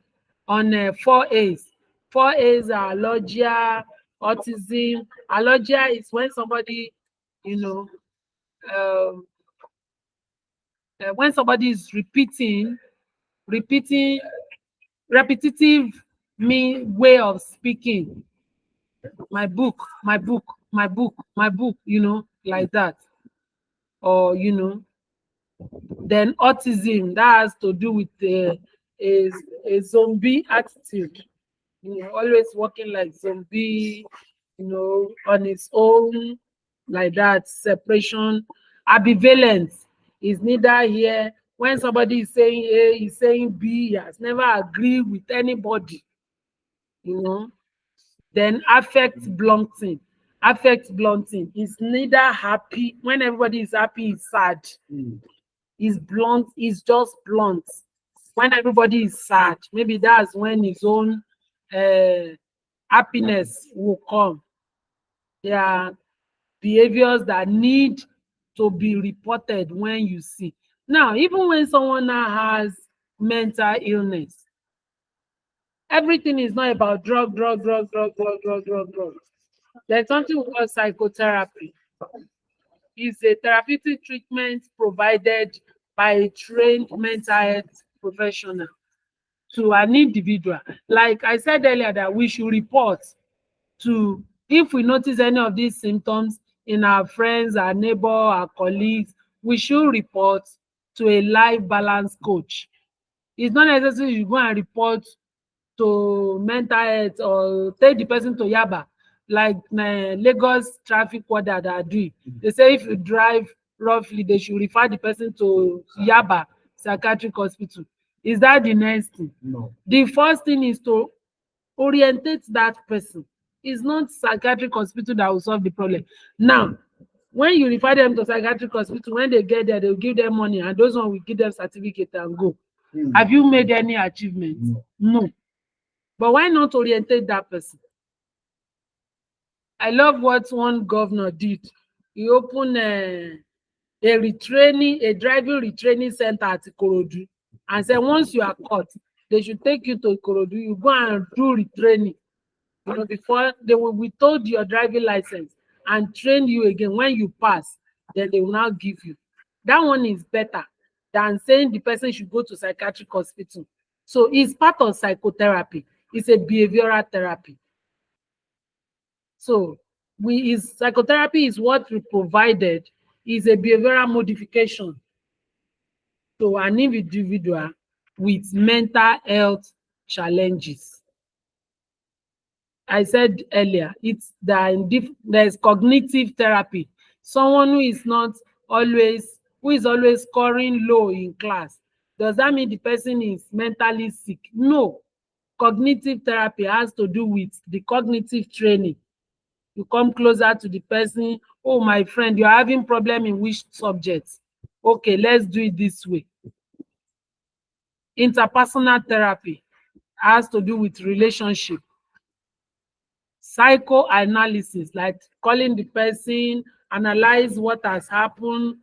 on 4 A's. 4 A's are allergia, autism. Allergia is when somebody, when somebody is repeating, repetitive way of speaking. My book, my book, my book, my book, like that. Or, then autism, that has to do with a zombie attitude. Always walking like zombie, on its own, like that. Separation. Ambivalence is neither here. When somebody is saying A, he's saying B, he has never agreed with anybody. Then affect blunting. Affect blunting is neither happy. When everybody is happy, he's sad. Is blunt, is just blunt. When everybody is sad, maybe that's when his own happiness will come. There are behaviors that need to be reported when you see. Now, even when someone now has mental illness, everything is not about drug. There's something called psychotherapy. It's a therapeutic treatment provided by a trained mental health professional to an individual. Like I said earlier, that we should report to, if we notice any of these symptoms in our friends, our neighbor, our colleagues, we should report to a life balance coach. It's not necessary you go and report to mental health or take the person to Yaba, like Lagos traffic warden that are doing. They say if you drive roughly, they should refer the person to Yaba psychiatric hospital. Is that the next thing? No. The first thing is to orientate that person. It's not psychiatric hospital that will solve the problem. Now, when you refer them to psychiatric hospital, when they get there, they'll give them money, and those ones will give them certificate and go. Have you made any achievement? No. But why not orientate that person? I love what one governor did. He opened a driving retraining center at Ikorodu and said once you are caught, they should take you to Ikorodu. You go and do retraining. Before they will withhold your driving license and train you again. When you pass, then they will now give you. That one is better than saying the person should go to psychiatric hospital. So it's part of psychotherapy. It's a behavioral therapy. So psychotherapy is what we provided is a behavioral modification to an individual with mental health challenges. I said earlier, there's cognitive therapy. Someone who is always scoring low in class. Does that mean the person is mentally sick? No. Cognitive therapy has to do with the cognitive training. You come closer to the person. Oh, my friend, you're having problem in which subject? Okay, let's do it this way. Interpersonal therapy has to do with relationship. Psychoanalysis, like calling the person, analyze what has happened,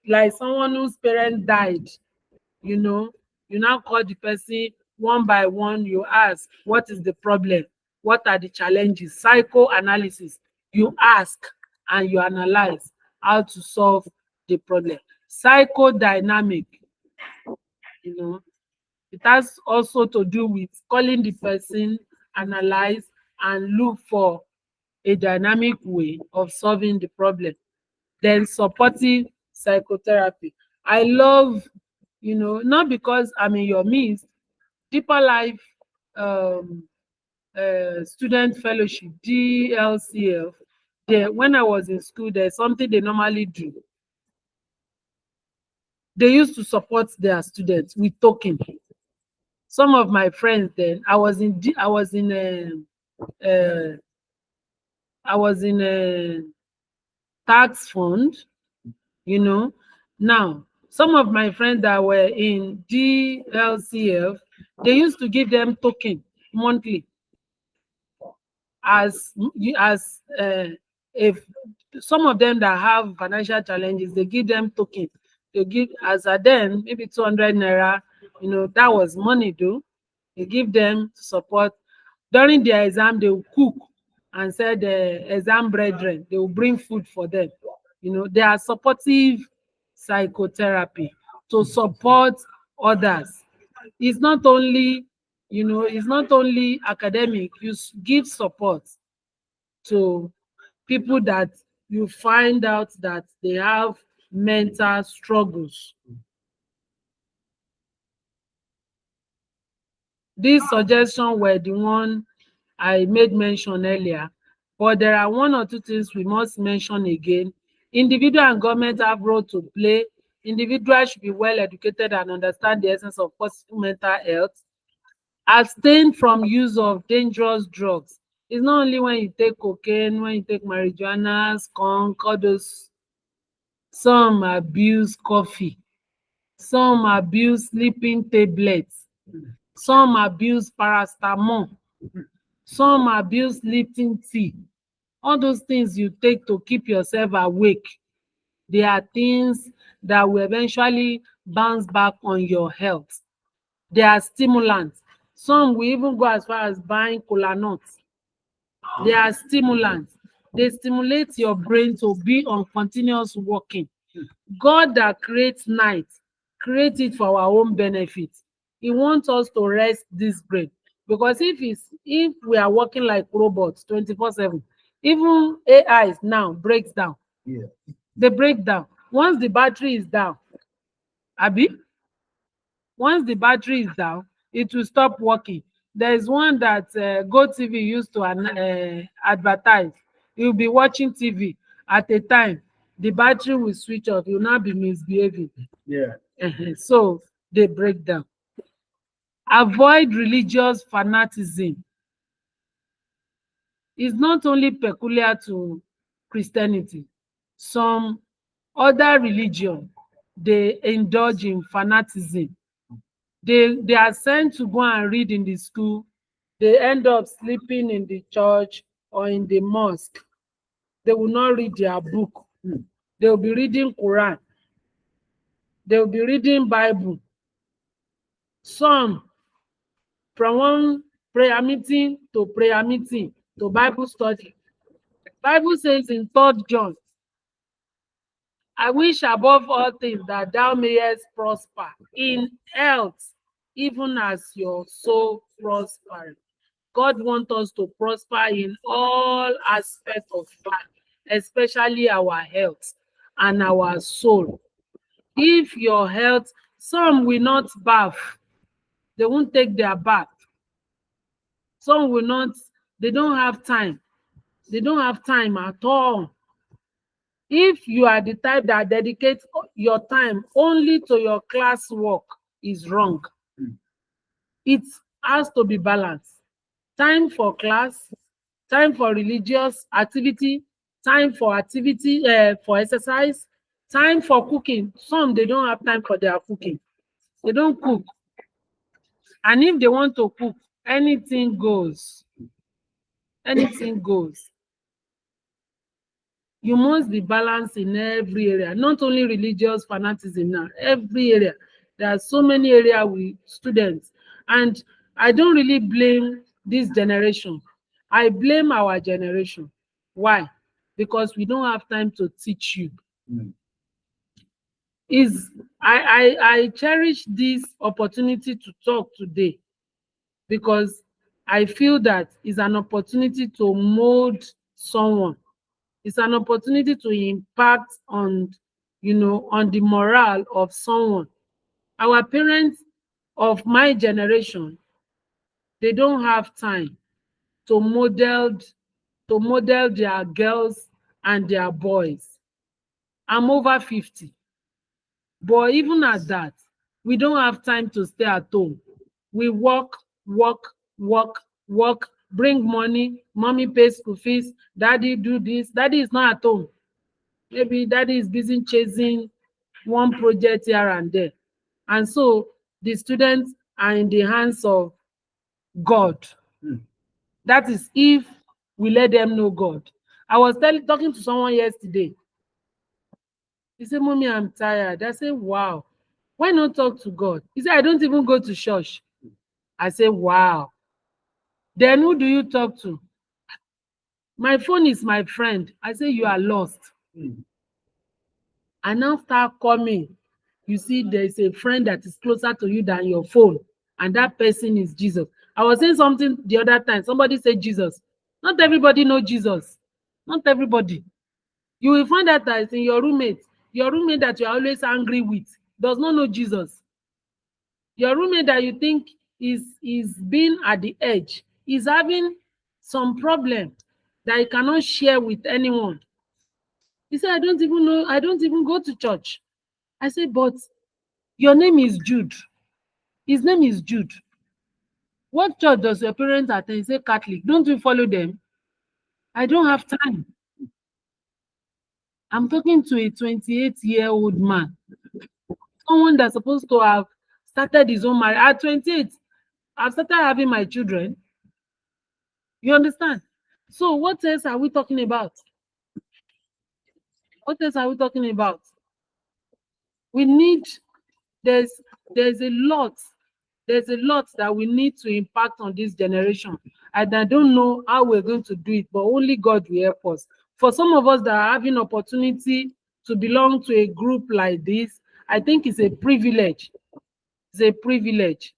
like someone whose parent died, you now call the person one by one, you ask, what is the problem? What are the challenges? Psychoanalysis, you ask and you analyze how to solve the problem. Psychodynamic, it has also to do with calling the person, analyze, and look for a dynamic way of solving the problem. Then supportive psychotherapy. I love, not because I'm in your midst, Deeper Life Student Fellowship, DLCF, when I was in school, there's something they normally do. They used to support their students with token. Some of my friends then, I was in a tax fund, Now, some of my friends that were in DLCF, they used to give them token monthly if some of them that have financial challenges, they give them token. They give as a then maybe 200 naira. That was money though. They give them to support during their exam. They will cook and say the exam brethren. They will bring food for them. They are supportive psychotherapy to support others. It's not only academic. You give support to people that you find out that they have mental struggles. These suggestions were the one I made mention earlier, but there are one or two things we must mention again. Individual and government have role to play. Individuals should be well educated and understand the essence of positive mental health. Abstain from use of dangerous drugs. It's not only when you take cocaine, when you take marijuana, skunk, all those. Some abuse coffee. Some abuse sleeping tablets. Some abuse paracetamol. Some abuse Lipton tea. All those things you take to keep yourself awake, they are things that will eventually bounce back on your health. They are stimulants. Some will even go as far as buying kola nuts. They are stimulants. They stimulate your brain to be on continuous working. God that creates night, creates it for our own benefit. He wants us to rest this brain. Because if we are working like robots 24/7, even AI now breaks down. Yeah. They break down. Once the battery is down, once the battery is down, it will stop working. There is one that GoTV used to advertise. You'll be watching TV at a time, the battery will switch off. You'll not be misbehaving. Yeah. So they break down. Avoid religious fanaticism. It's not only peculiar to Christianity. Some other religion, they indulge in fanaticism. They are sent to go and read in the school. They end up sleeping in the church or in the mosque. They will not read their book. They will be reading Quran. They will be reading Bible. Some from one prayer meeting to prayer meeting to Bible study. Bible says in 3 John, I wish above all things that thou mayest prosper in health, even as your soul prospers. God wants us to prosper in all aspects of life, especially our health and our soul. If your health, some will not bath, they won't take their bath. Some will not, they don't have time. They don't have time at all. If you are the type that dedicates your time only to your class work, is wrong. It has to be balanced. Time for class, time for religious activity, time for activity, for exercise, time for cooking. Some, they don't have time for their cooking. They don't cook. And if they want to cook, anything goes. Anything goes. You must be balanced in every area, not only religious fanaticism now, every area. There are so many areas with students. And I don't really blame this generation. I blame our generation. Why? Because we don't have time to teach you. I cherish this opportunity to talk today because I feel that it's an opportunity to mold someone. It's an opportunity to impact on, on the morale of someone. Our parents of my generation, they don't have time to model their girls and their boys. I'm over 50. But even at that, we don't have time to stay at home. We work, bring money, mommy pays school fees, daddy do this. Daddy is not at home. Maybe daddy is busy chasing one project here and there. And so the students are in the hands of God. That is if we let them know God. I was talking to someone yesterday. He said, Mommy, I'm tired. I said, wow. Why not talk to God? He said, I don't even go to church. I said, wow. Then who do you talk to? My phone is my friend. I say, you are lost. And now start coming. You see, there's a friend that is closer to you than your phone. And that person is Jesus. I was saying something the other time. Somebody said Jesus. Not everybody knows Jesus. Not everybody. You will find that in your roommate that you're always angry with does not know Jesus. Your roommate that you think is being at the edge is having some problem that he cannot share with anyone. He said, I don't even know, I don't even go to church. I said, but your name is Jude. His name is Jude. What church does your parents attend? He said, Catholic. Don't you follow them? I don't have time. I'm talking to a 28-year-old man. Someone that's supposed to have started his own marriage. At 28, I've started having my children. You understand? So what else are we talking about? What else are we talking about? We need, there's a lot that we need to impact on this generation. And I don't know how we're going to do it, but only God will help us. For some of us that are having opportunity to belong to a group like this, I think it's a privilege. It's a privilege.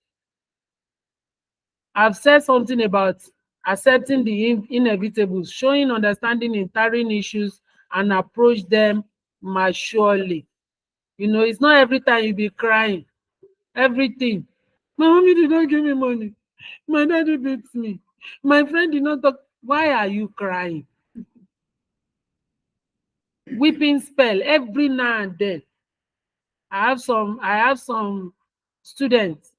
I've said something about accepting the inevitable, showing understanding in towering issues, and approach them maturely. It's not every time you be crying. Everything. My mommy did not give me money. My daddy beats me. My friend did not talk. Why are you crying? Weeping spell every now and then. I have some students.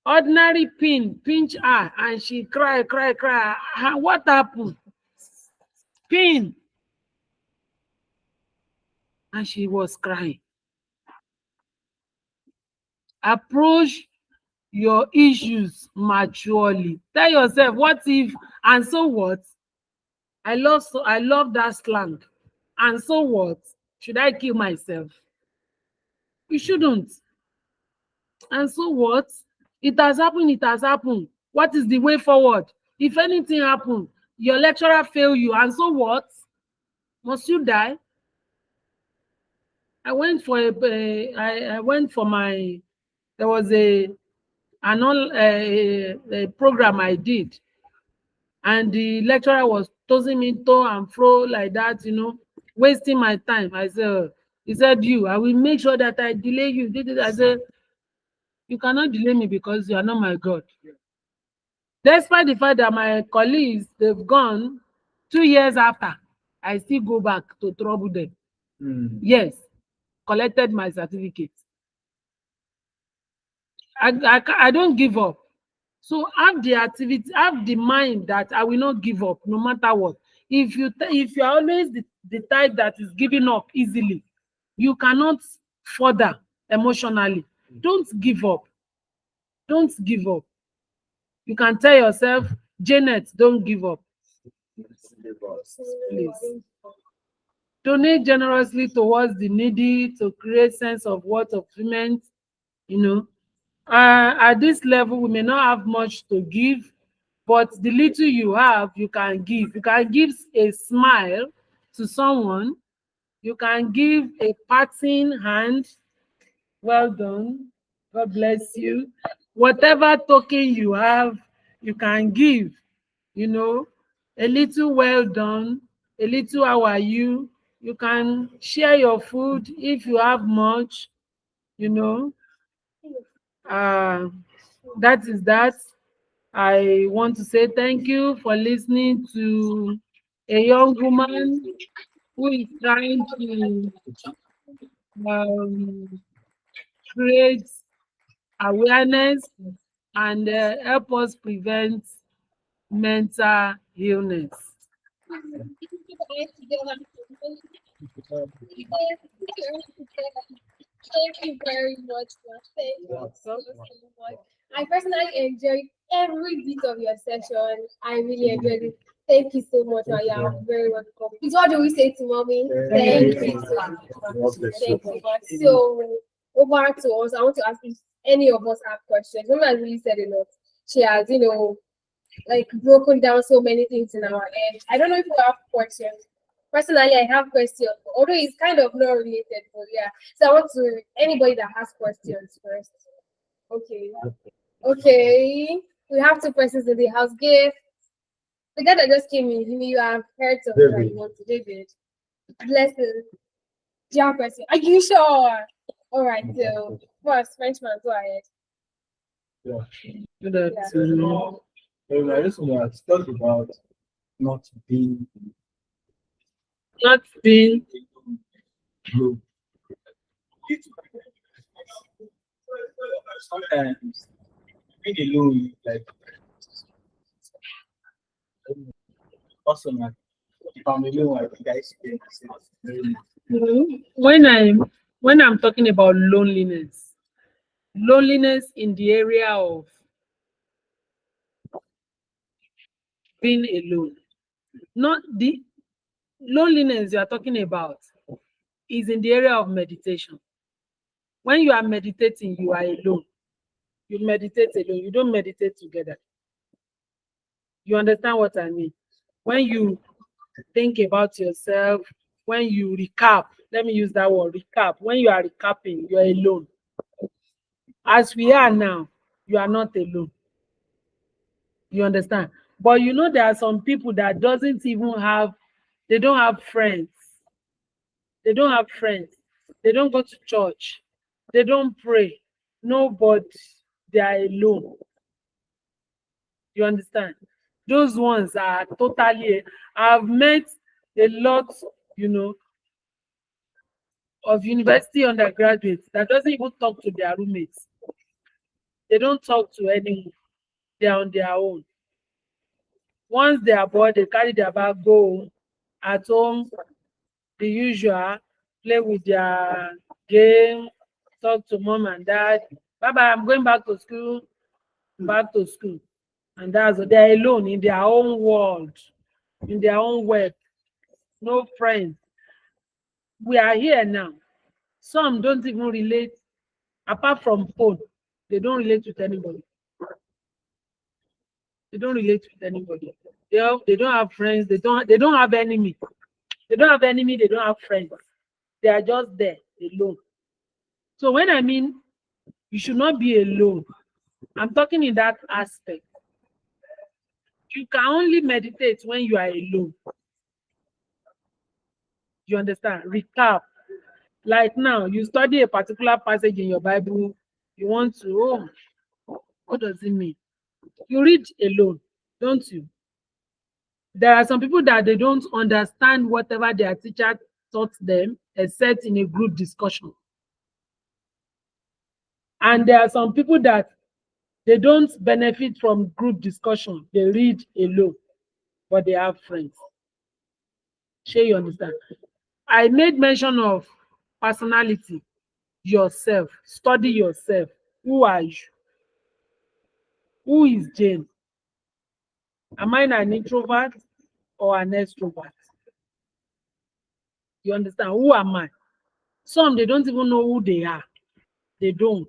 Ordinary pinch her, and she cry. What happened? Pin. And she was crying. Approach your issues maturely. Tell yourself, what if, and so what? I love that slang. And so what? Should I kill myself? You shouldn't. And so what? It has happened, it has happened. What is the way forward? If anything happens, your lecturer fail you, and so what? Must you die? I went for there was a program I did, and the lecturer was tossing me to and fro like that, wasting my time. I said, he said, I will make sure that I delay you. I said, you cannot delay me because you are not my God. Despite the fact that my colleagues, they've gone 2 years after, I still go back to trouble them. Yes, collected my certificate. I don't give up. So have the activity, have the mind that I will not give up no matter what. If you are always the type that is giving up easily, you cannot further emotionally. Don't give up. Don't give up. You can tell yourself, Janet, don't give up. Please. Donate generously towards the needy to create sense of worth of fulfillment. At this level, we may not have much to give, but the little you have, you can give. You can give a smile to someone. You can give a patting hand. Well done. God bless you. Whatever token you have, you can give. A little well done, a little how are you. You can share your food if you have much. Uh, that is that. I want to say thank you for listening to a young woman who is trying to um, create awareness and help us prevent mental illness. Thank you very much, thank you so much. I personally enjoyed every bit of your session. I really enjoyed it. Thank you so much, and you are very welcome. Please, what do we say to mommy? Thank you so much. Thank you. So, over to us. I want to ask if any of us have questions. Mommy has really said a lot. She has, like broken down so many things in our head. I don't know if you have questions. Personally, I have questions, although it's kind of not related, but yeah. So I want to anybody that has questions first. Okay. Okay. We have two persons in the house. Gift. The guy that just came in, you have heard of that you want to David. Blessings. Do you have a question? Are you sure? All right, so first, Frenchman, go ahead. Good afternoon. I just want to talk about not being blue. Sometimes being alone, like also like if I'm alone, I think I experience it very much. When I'm talking about loneliness in the area of being alone, not the loneliness you are talking about is in the area of meditation. When you are meditating, you are alone. You meditate alone. You don't meditate together. You understand what I mean? When you think about yourself, when you recap, let me use that word, recap. When you are recapping, you are alone. As we are now, you are not alone. You understand? But there are some people that they don't have friends. They don't have friends. They don't go to church. They don't pray. Nobody. They are alone. You understand? Those ones are totally. I've met a lot, of university undergraduates that doesn't even talk to their roommates. They don't talk to anyone. They're on their own. Once they are bored, they carry their bag, go at home, the usual, play with their game, talk to mom and dad. Bye bye, I'm going back to school. And they're alone in their own world, in their own web. No friends. We are here now. Some don't even relate, apart from phone. They don't relate with anybody. They don't relate with anybody. They don't have friends. They don't have enemy. They don't have enemy. They don't have friends. They are just there alone. So when I mean you should not be alone, I'm talking in that aspect. You can only meditate when you are alone. You understand? Recap. Like now, you study a particular passage in your Bible, you want to, what does it mean? You read alone, don't you? There are some people that they don't understand whatever their teacher taught them, except in a group discussion. And there are some people that they don't benefit from group discussion. They read alone, but they have friends. Sure, you understand? I made mention of personality, yourself. Study yourself. Who are you? Who is Jane? Am I an introvert or an extrovert? You understand? Who am I? Some, they don't even know who they are. They don't.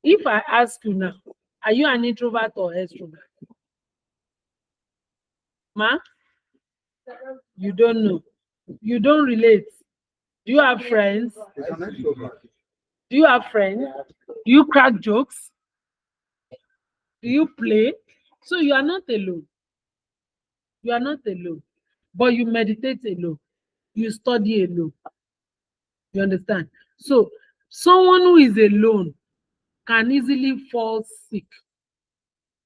If I ask you now, are you an introvert or extrovert? Ma? You don't know. You don't relate. Do you have friends? Do you have friends? Do you crack jokes? Do you play? So you are not alone. You are not alone. But you meditate alone. You study alone. You understand? So someone who is alone can easily fall sick,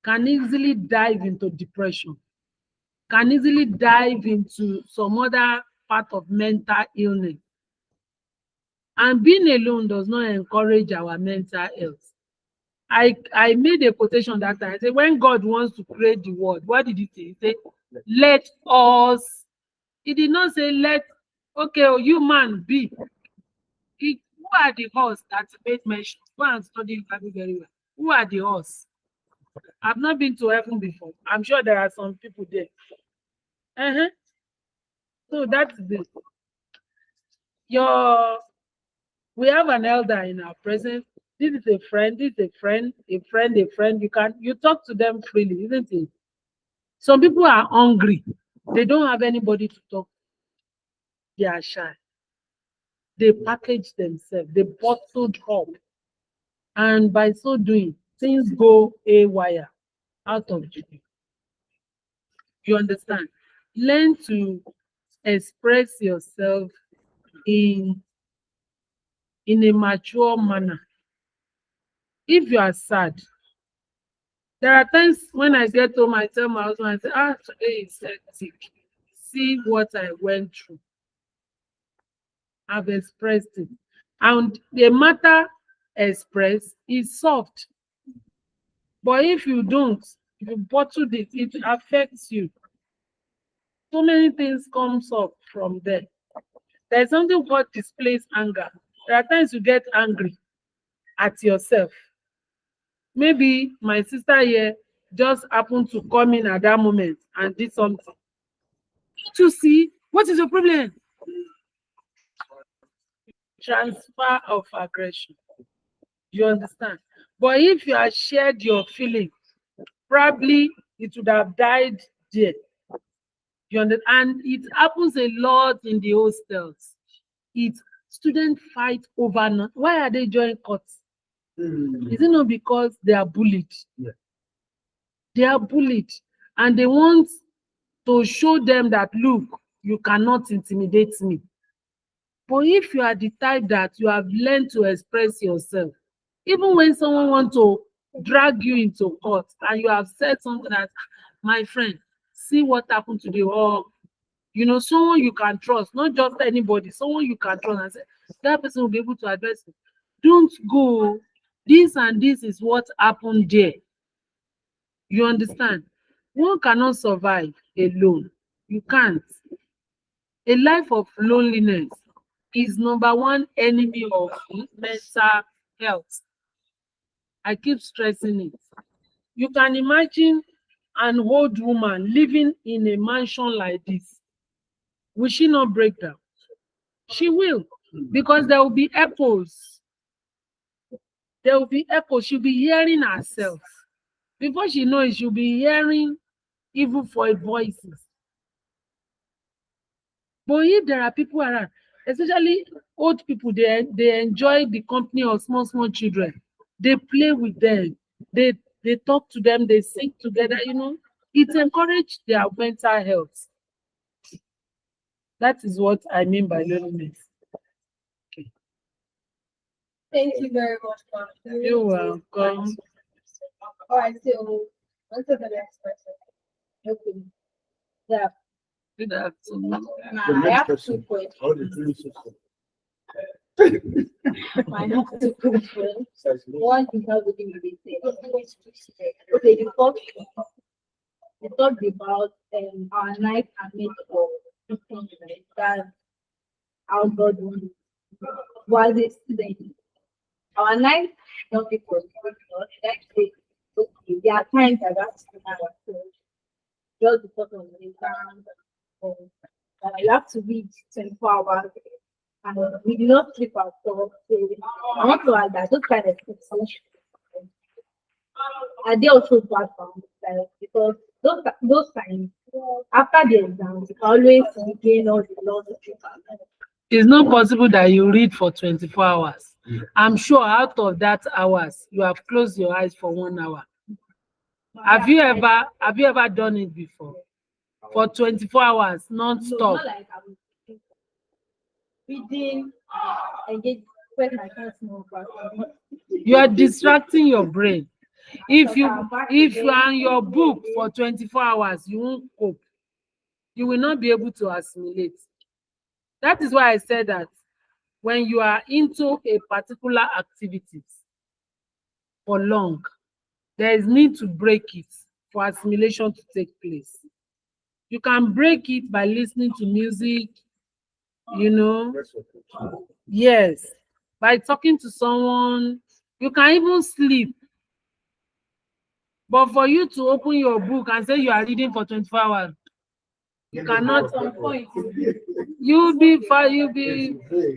can easily dive into depression, can easily dive into some other part of mental illness. And being alone does not encourage our mental health. I made a quotation that time. I said, when God wants to create the world, what did he say? He said, let us. He did not say, let, okay, oh, you man be. Who are the horse that made mention? Go and study the Bible very well. Who are the horse? I've not been to heaven before. I'm sure there are some people there. So that's it. We have an elder in our presence. This is a friend, this is a friend, a friend, a friend. You talk to them freely, isn't it? Some people are hungry. They don't have anybody to talk to. They are shy. They package themselves, they bottled up. And by so doing, things go haywire out of you. You understand? Learn to express yourself in a mature manner. If you are sad, there are times when I get home, I tell my husband, I say, today is hectic. See what I went through. I've expressed it. And the matter expressed is soft. But if you don't, if you bottle it, it affects you. So many things comes up from there. There's something called displaced anger. There are times you get angry at yourself. Maybe my sister here just happened to come in at that moment and did something. Don't you see? What is your problem? Transfer of aggression. You understand? But if you had shared your feeling, probably it would have died there. You understand? And it happens a lot in the hostels. Students fight over not. Why are they joining courts? Is it not because they are bullied? Yeah. They are bullied, and they want to show them that, look, you cannot intimidate me. But if you are the type that you have learned to express yourself, even when someone wants to drag you into court and you have said something that, my friend, see what happened today, or someone you can trust, not just anybody, someone you can trust, and say that person will be able to address it. Don't go, this and this is what happened there. You understand? One cannot survive alone. You can't. A life of loneliness is number one enemy of mental health. I keep stressing it. You can imagine an old woman living in a mansion like this. Will she not break down? She will, because there will be echoes. There will be echoes. She'll be hearing herself. Before she knows it, she'll be hearing evil voices. But if there are people around, especially old people, they enjoy the company of small children. They play with them. They talk to them. They sing together. It encourages their mental health. That is what I mean by loneliness. Thank you very much, ma'am. You're welcome. All right, so on to the next person. Okay. Yeah. Good afternoon. I have two questions. How did you do so? I have two questions. One is how the thing be said. Okay, the first one, we talked about our life and make of that our God was a student. Our life not be for let's say okay, there are times I got to ourselves just because of the exam or you have to read 24 hours and we do not sleep at all. So I want to add that those kind of things are they also bad for themselves because those times after the exams you always regain all the loss of your It's not possible that you read for 24 hours. I'm sure out of that hours, you have closed your eyes for 1 hour. Have you ever done it before? For 24 hours, non-stop. No, not like I'm reading, engage when I can't smoke. You are distracting your brain. If you are on your book for 24 hours, you won't cope. You will not be able to assimilate. That is why I said that when you are into a particular activity for long, there is need to break it for assimilation to take place. You can break it by listening to music, yes, by talking to someone. You can even sleep. But for you to open your book and say you are reading for 24 hours, you cannot. At some point, You'll be,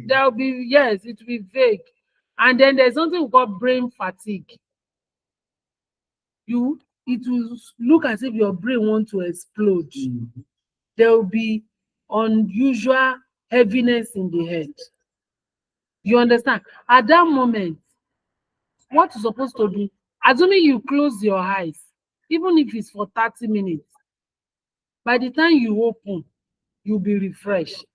there'll be, yes, it will be vague. And then there's something we call brain fatigue. It will look as if your brain wants to explode. There will be unusual heaviness in the head. You understand? At that moment, what you're supposed to do, assuming you close your eyes, even if it's for 30 minutes, by the time you open, you'll be refreshed.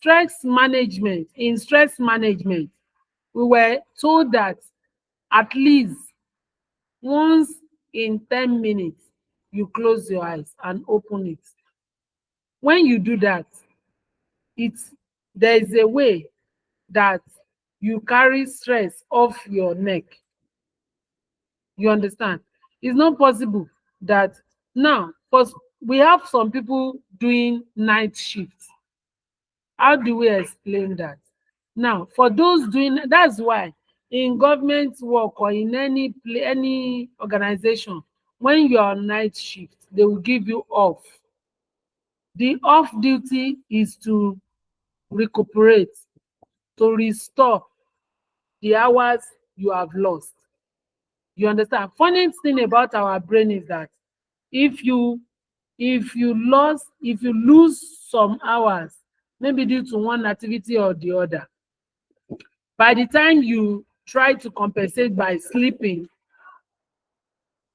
In stress management, we were told that at least once in 10 minutes, you close your eyes and open it. When you do that, there is a way that you carry stress off your neck. You understand? It's not possible that now, because we have some people doing night shifts. How do we explain that? Now, for those doing, that's why in government work or in any organization, when you are on night shift, they will give you off. The off duty is to recuperate, to restore the hours you have lost. You understand? Funny thing about our brain is that if you lose some hours, maybe due to one activity or the other, by the time you try to compensate by sleeping,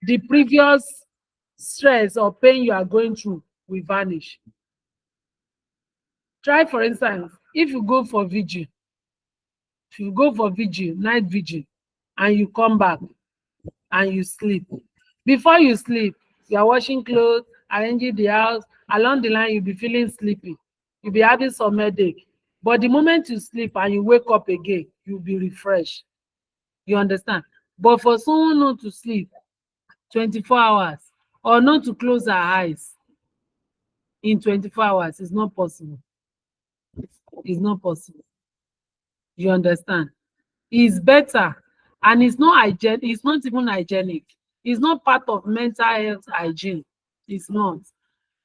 the previous stress or pain you are going through will vanish. Try, for instance, if you go for night vigil, and you come back and you sleep. Before you sleep, you are washing clothes, arranging the house. Along the line, you'll be feeling sleepy. You'll be having some headache. But the moment you sleep and you wake up again, you'll be refreshed. You understand? But for someone not to sleep 24 hours or not to close her eyes in 24 hours, it's not possible. It's not possible. You understand? It's better, and it's not hygienic. It's not even hygienic. It's not part of mental health hygiene. It's not.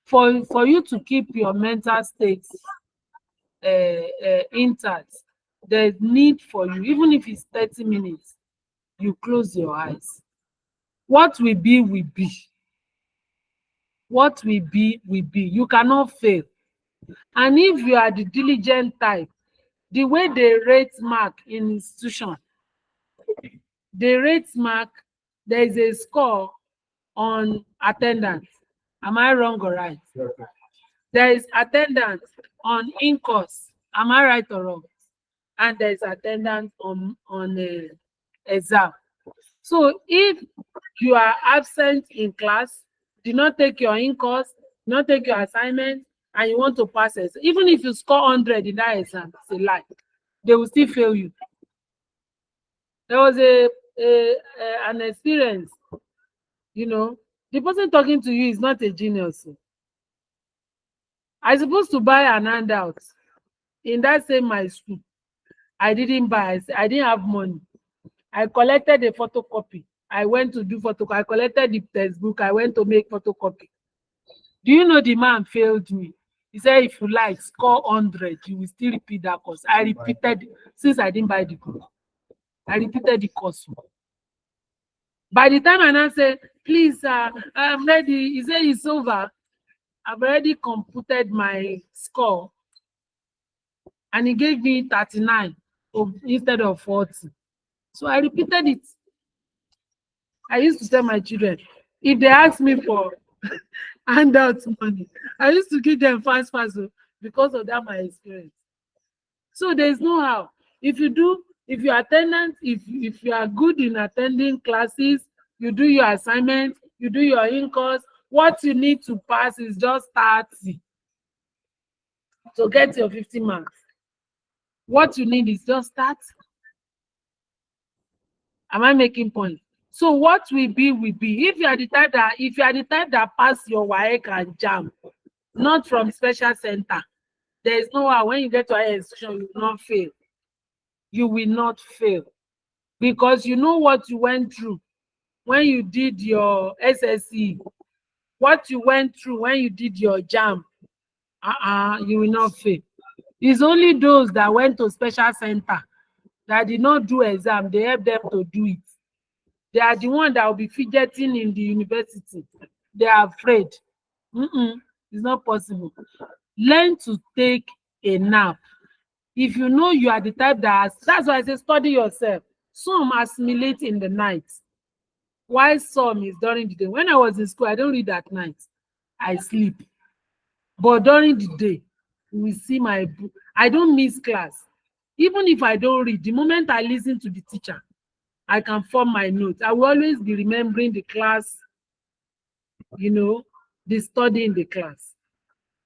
For you to keep your mental state intact, there's need for you, even if it's 30 minutes, you close your eyes. What will be, will be. What will be, will be. You cannot fail. And if you are the diligent type, the way they rate mark in institution, they rate mark there is a score on attendance. Am I wrong or right? There is attendance on in-course. Am I right or wrong? And there is attendance on exam. So if you are absent in class, do not take your in-course, do not take your assignment, and you want to pass it, even if you score 100 in that exam, it's a lie. They will still fail you. There was an experience, you know, the person talking to you is not a genius. I supposed to buy an handout in that same my school. I didn't buy. I didn't have money. I collected a photocopy. I went to do photocopy. I collected the textbook. I went to make photocopy. Do you know the man failed me? He said, if you like, score 100, you will still repeat that course. I repeated, since I didn't buy the book, I repeated the course. By the time I now said, please, I'm ready, he said, it's over. I've already computed my score. And he gave me 39 instead of 40. So I repeated it. I used to tell my children, if they ask me for handout money, I used to give them fast because of that my experience. So there's no how. If you attendant, if you are good in attending classes, you do your assignment, you do your in-course, what you need to pass is just 30 to get your 50 marks. What you need is just 30. Am I making point? So what will be will be. If you are the type that pass your WAEC and JAM, not from special center, there is no how when you get to higher institution you will not fail. You will not fail because you know what you went through when you did your SSE, what you went through when you did your JAM. You will not fail. It's only those that went to special center that did not do exam, they help them to do it. They are the one that will be fidgeting in the university. They are afraid. It's not possible. Learn to take a nap. If you know you are the type that's why I say study yourself. Some assimilate in the night, while some is during the day. When I was in school, I don't read at night. I sleep. But during the day, we see my book. I don't miss class. Even if I don't read, the moment I listen to the teacher, I can form my notes. I will always be remembering the class, the study in the class.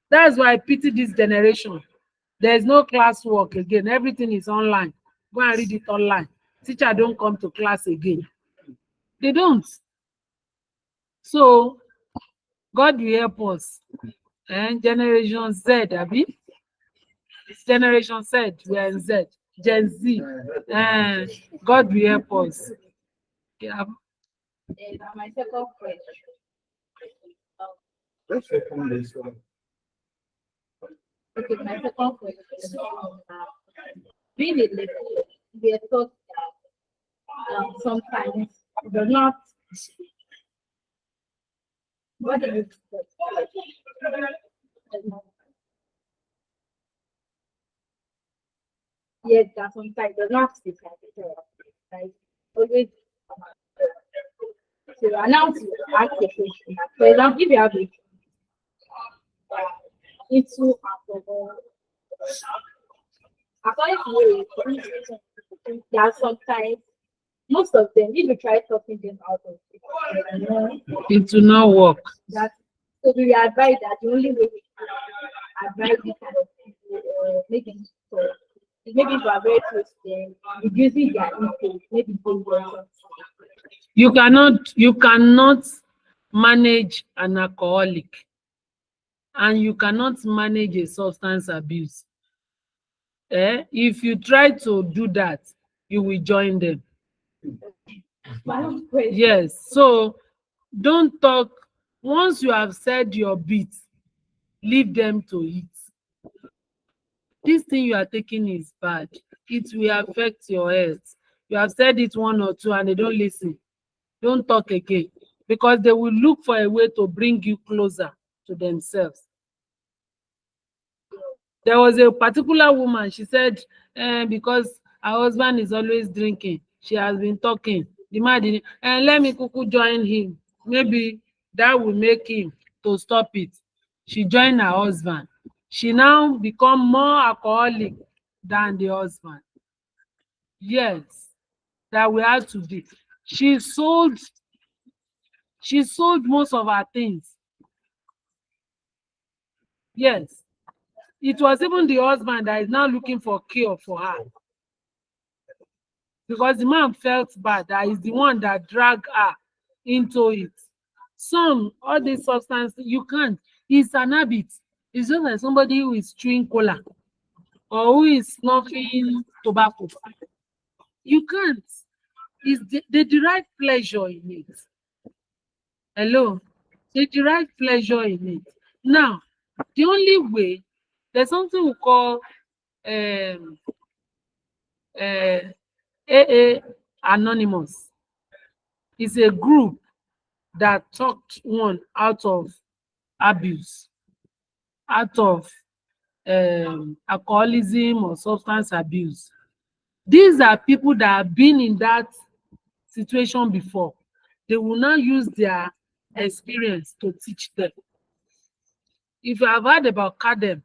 That's why I pity this generation. There's no classwork again. Everything is online. Go and read it online. Teacher don't come to class again. They don't. So, God will help us. And Generation Z, Abi? It's Generation Z. We are in Z. Gen Z. God will help us. Yeah. My second question. Okay, my second question. Being a lady, we are taught that sometimes the not. What do you yes, that sometimes the not speak like always to announce you ask a question. For example, if you have a into alcohol, according to you, there are sometimes most of them, if you try talking them out of it, It will not work. that so we advise that the only way we can advise this kind of people, making so maybe if you are very close to them, reducing their intake, maybe You cannot manage an alcoholic, and you cannot manage a substance abuse. If you try to do that, you will join them. Yes, so don't talk. Once you have said your bit, leave them to it. This thing you are taking is bad. It will affect your health. You have said it one or two and they don't listen. Don't talk again, because they will look for a way to bring you closer to themselves. There was a particular woman, she said, because her husband is always drinking, she has been talking. The man didn't, and let me kuku join him. Maybe that will make him to stop it. She joined her husband. She now become more alcoholic than the husband. Yes, that we had to do. She sold most of her things. Yes. It was even the husband that is now looking for cure for her. Because the man felt bad that is the one that dragged her into it. All these substances, you can't. It's an habit. It's just like somebody who is chewing cola or who is snuffing tobacco. You can't. They derive pleasure in it. Hello? They derive pleasure in it. Now, the only way, there's something we call AA Anonymous. It's a group that talked one out of abuse, out of alcoholism or substance abuse. These are people that have been in that situation before. They will now use their experience to teach them. If you have heard about CADEM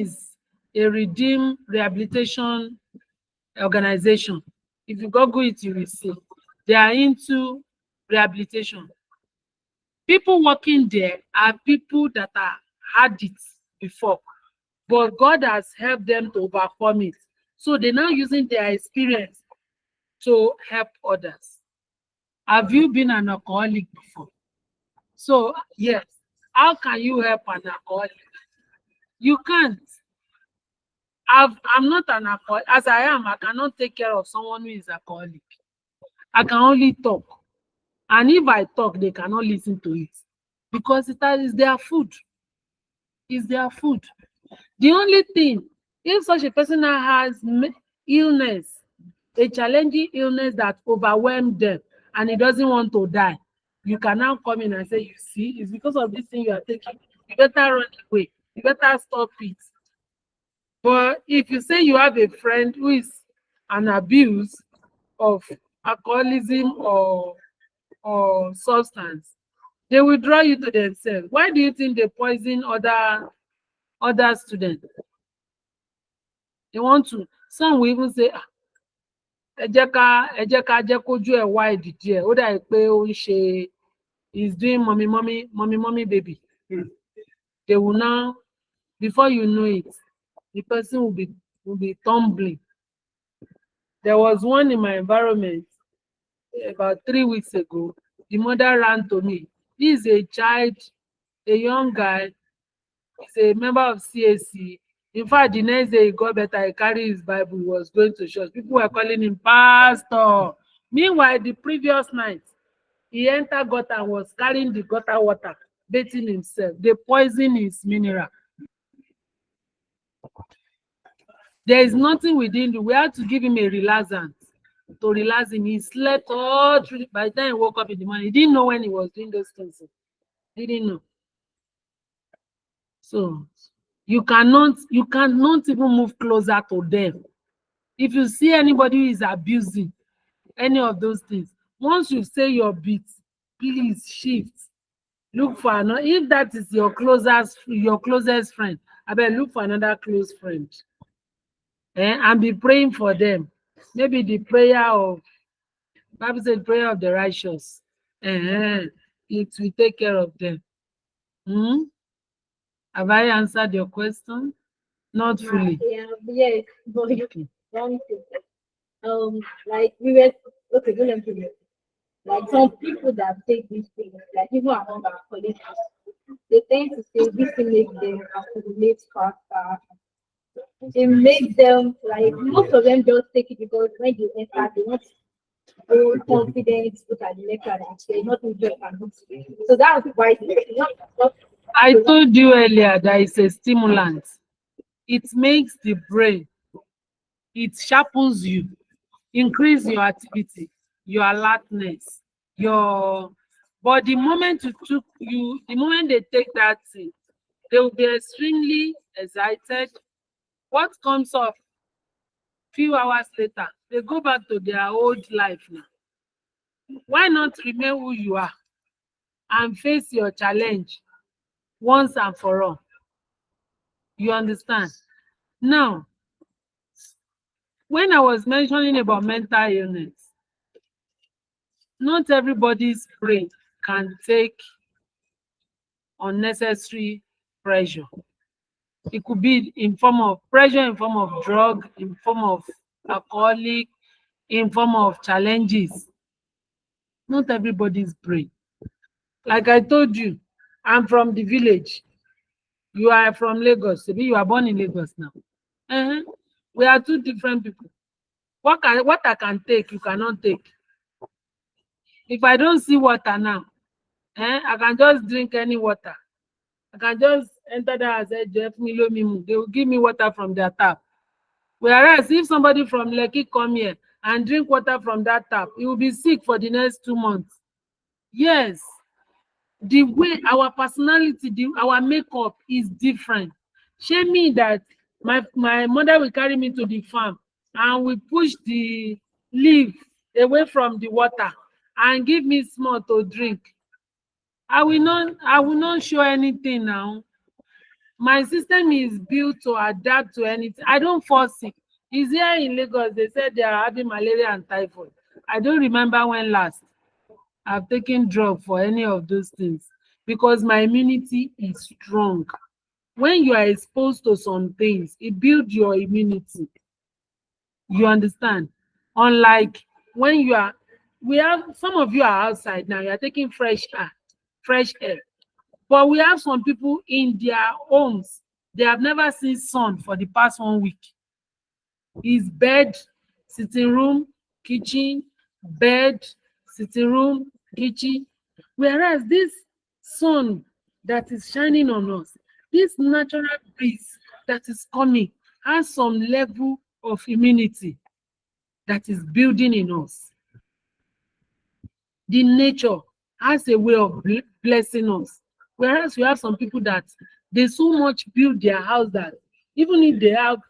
is a redeemed rehabilitation organization. If you Google it, you will see. They are into rehabilitation. People working there are people that are had it before, but God has helped them to overcome it. So they're now using their experience to help others. Have you been an alcoholic before? So yes, how can you help an alcoholic? You can't. I'm not an alcoholic. As I am, I cannot take care of someone who is alcoholic. I can only talk. And if I talk, they cannot listen to it. Because it is their food. It's their food. The only thing, if such a person now has illness, a challenging illness that overwhelmed them, and he doesn't want to die, you can now come in and say, you see, it's because of this thing you are taking. You better run away. You better stop it. But if you say you have a friend who is an abuse of alcoholism or substance, they will draw you to themselves. Why do you think they poison other students? They want to. Some will even say, ẹ jẹ́ ká jẹ́ kójú ẹ̀ wide díẹ̀. Ó dà pé ó ń ṣe is doing mommy baby. They will now, before you know it, the person will be tumbling. There was one in my environment about 3 weeks ago. The mother ran to me. He is a child, a young guy. He's a member of CAC. In fact, the next day he got better. He carried his Bible. He was going to church. People were calling him pastor. Meanwhile, the previous night, he entered gutter and was carrying the gutter water, bathing himself. They poisoned his mineral. There is nothing we didn't do. We had to give him a relaxant to relax him. He slept all through. By the time he woke up in the morning, he didn't know when he was doing those things. He didn't know. So you cannot even move closer to them. If you see anybody who is abusing any of those things, once you say your bit, please shift. Look for another. If that is your closest friend, I better look for another close friend. And be praying for them. Maybe the prayer of Bible said prayer of the righteous. It will take care of them. Have I answered your question? Not fully. Yeah, yes, but Okay. wrong thing. Like we were okay, go ahead. Like some people that take these things, like people among our colleagues, they tend to say this thing makes them accumulate faster. It makes them like most of them just take it because when they enter, they want full confidence, look at the lecture and say nothing just cannot. So that's why I told you earlier that it's a stimulant. It makes the brain, it sharpens you, increase your activity, your alertness, but the moment the moment they take that thing, they will be extremely excited. What comes off few hours later, they go back to their old life now. Why not remain who you are and face your challenge once and for all? You understand? Now, when I was mentioning about mental illness, not everybody's brain can take unnecessary pressure. It could be in form of pressure, in form of drug, in form of alcoholic, in form of challenges. Not everybody's brain. Like I told you, I'm from the village. You are from Lagos. Maybe you are born in Lagos now. We are two different people. What I can take, you cannot take. If I don't see water now, I can just drink any water. I can just enter there and say, Jeff Milo Mimu. They will give me water from their tap. Whereas if somebody from Lekki come here and drink water from that tap, he will be sick for the next 2 months. Yes, the way our personality, our makeup is different. Shame me that my mother will carry me to the farm and we push the leaf away from the water and give me small to drink. I will not show anything now. My system is built to adapt to anything. I don't fall sick. It's here in Lagos. They said they are having malaria and typhoid. I don't remember when last I've taken drug for any of those things because my immunity is strong. When you are exposed to some things, it builds your immunity. You understand? Unlike when some of you are outside now, you are taking fresh air. But we have some people in their homes, they have never seen sun for the past 1 week. It's bed, sitting room, kitchen, bed, sitting room, kitchen. Whereas this sun that is shining on us, this natural breeze that is coming, has some level of immunity that is building in us. The nature has a way of blessing us. Whereas we have some people that they so much build their house that even if they have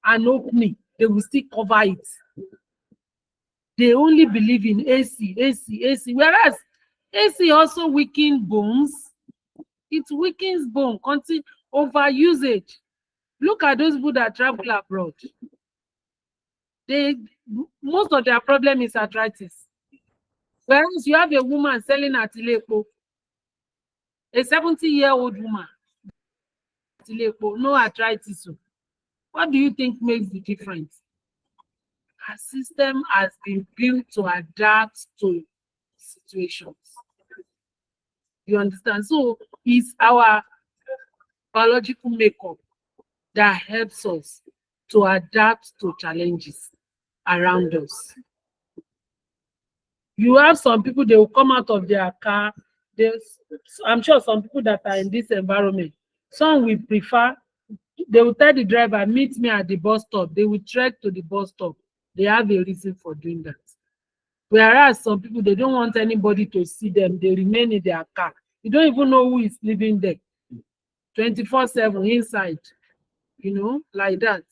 an opening, they will still cover it. They only believe in AC. Whereas AC also weakens bones. It weakens bone, overusage. Look at those people that travel abroad. Most of their problem is arthritis. Whereas you have a woman selling at Ilepo, a 70-year-old woman, no arthritis. What do you think makes the difference? Her system has been built to adapt to situations. You understand? So it's our biological makeup that helps us to adapt to challenges around us. You have some people, they will come out of their car. I'm sure some people that are in this environment, some will prefer, they will tell the driver, meet me at the bus stop. They will trek to the bus stop. They have a reason for doing that. Whereas some people, they don't want anybody to see them. They remain in their car. You don't even know who is living there. 24/7 inside, like that.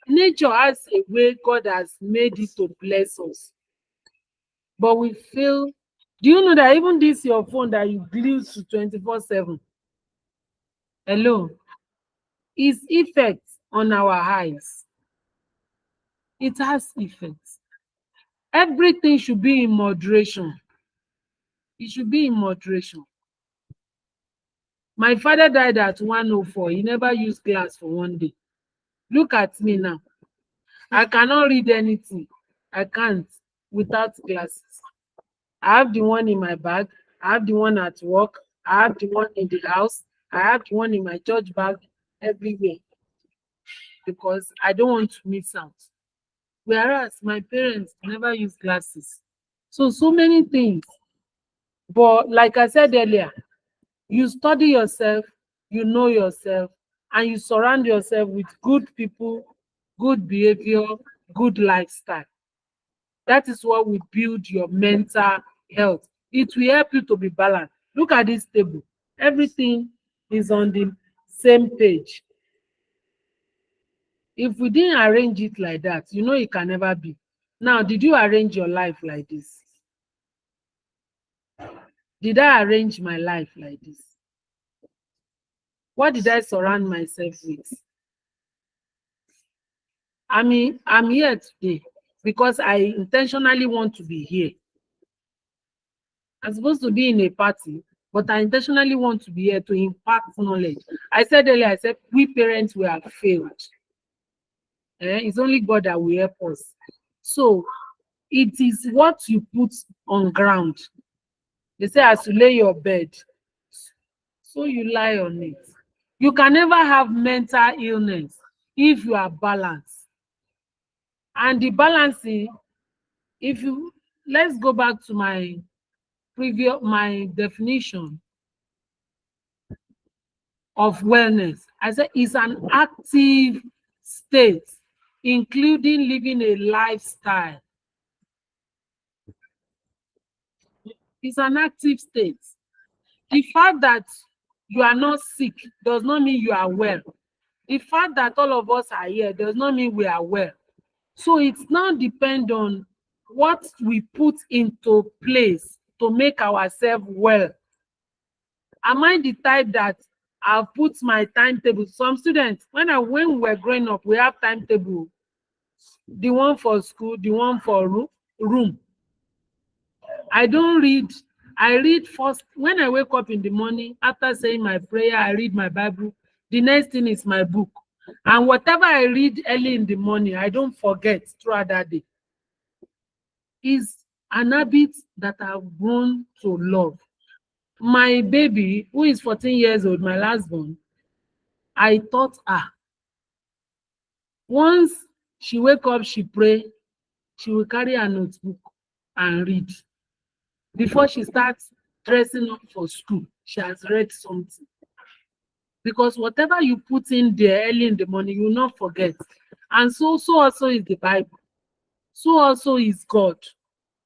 Nature has a way God has made it to bless us. But we feel, do you know that even this your phone that you glue to 24/7, hello, is effects on our eyes. It has effects. Everything should be in moderation. It should be in moderation. My father died at 104. He never used glass for 1 day. Look at me now. I cannot read anything. I can't without glasses. I have the one in my bag. I have the one at work. I have the one in the house. I have the one in my church bag, everywhere. Because I don't want to miss out. Whereas my parents never use glasses. So many things. But like I said earlier, you study yourself, you know yourself, and you surround yourself with good people, good behavior, good lifestyle. That is what will build your mental health. It will help you to be balanced. Look at this table. Everything is on the same page. If we didn't arrange it like that, you know it can never be. Now, did you arrange your life like this? Did I arrange my life like this? What did I surround myself with? I mean, I'm here today because I intentionally want to be here. I'm supposed to be in a party, but I intentionally want to be here to impact knowledge. I said earlier, I said, we parents, we have failed. It's only God that will help us. So it is what you put on ground. They say, as you lay your bed, so you lie on it. You can never have mental illness if you are balanced. And the balancing, let's go back to my definition of wellness. I said it's an active state, including living a lifestyle. It's an active state. The fact that you are not sick does not mean you are well. The fact that all of us are here does not mean we are well. So it's now depend on what we put into place to make ourselves well. Am I the type that I've put my timetable? Some students, when we were growing up, we have timetable. The one for school, the one for room. I don't read. I read first. When I wake up in the morning, after saying my prayer, I read my Bible. The next thing is my book. And whatever I read early in the morning, I don't forget throughout that day. It's an habit that I've grown to love. My baby, who is 14 years old, my last born, I taught her. Once she wake up, she pray, she will carry her notebook and read. Before she starts dressing up for school, she has read something. Because whatever you put in there early in the morning, you will not forget. And so also is the Bible. So also is God.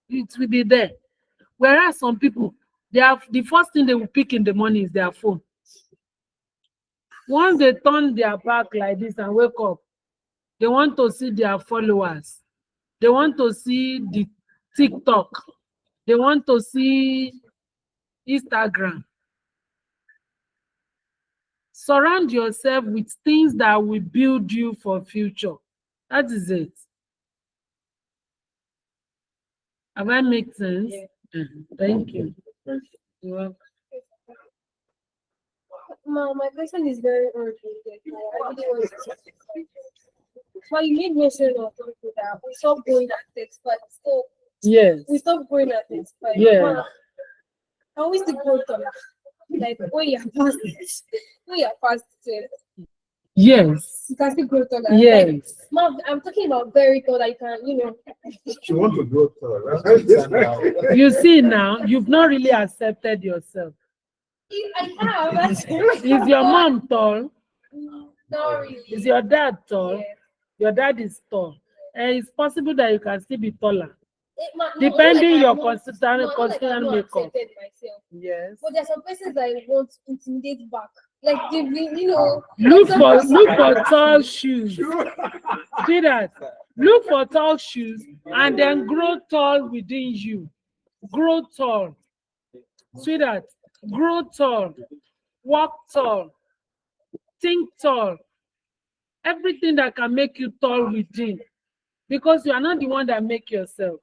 It will be there. Whereas some people, the first thing they will pick in the morning is their phone. Once they turn their back like this and wake up, they want to see their followers. They want to see the TikTok. They want to see Instagram. Surround yourself with things that will build you for future. That is it. Have I made sense? Yeah. Thank you. You're welcome. My question is very urgent. I really want to. Well, you made mention of that we stopped going at this, but still, Yes. we stopped going at this. But Yeah. how is the growth of like when you're past it? When you're past it, Yes. you can still grow taller. Yes. Like, Mom, I'm talking about very tall. I can, She wants to grow taller. You see now, you've not really accepted yourself. I have. Is your mom tall? Not really. Is your dad tall? Yes. Your dad is tall. And it's possible that you can still be taller. not Depending your I consistent not makeup. accepted myself. Yes. But there's some persons that I want to intimidate back. Like they, Look for tall shoes. See that? Look for tall shoes and then grow tall within you. Grow tall. See that? Grow tall. Walk tall. Think tall. Everything that can make you tall within. Because you are not the one that make yourself.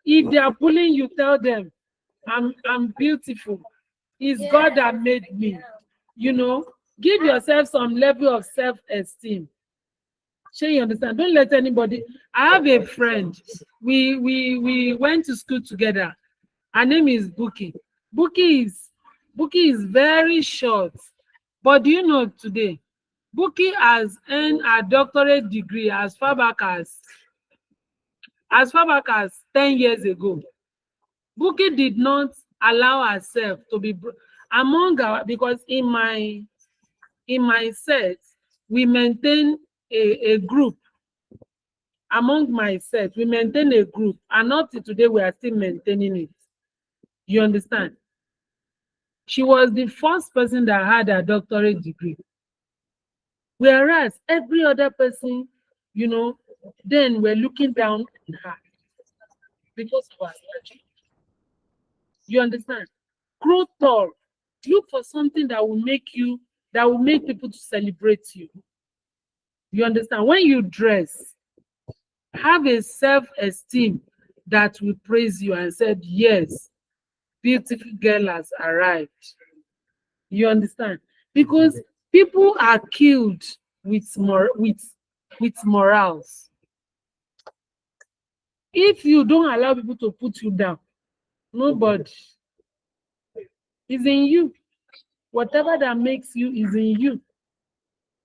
If they are bullying you, tell them, I'm beautiful. It's God that made me. Give yourself some level of self-esteem. Sure, you understand? Don't let anybody. I have a friend. We went to school together. Her name is Buki. Buki is very short. But do you know today, Buki has earned a doctorate degree as far back as 10 years ago. Buki did not allow herself to be among our, because in my set, we maintain a group. Among my set, we maintain a group, and up to today, we are still maintaining it. You understand? She was the first person that had a doctorate degree. Whereas every other person, then we're looking down on her because of her stature. You understand? Grow tall. Look for something that will make people to celebrate you. You understand? When you dress, have a self-esteem that will praise you and said, yes, beautiful girl has arrived. You understand? Because people are killed with morals. If you don't allow people to put you down, nobody is in you. Whatever that makes you is in you.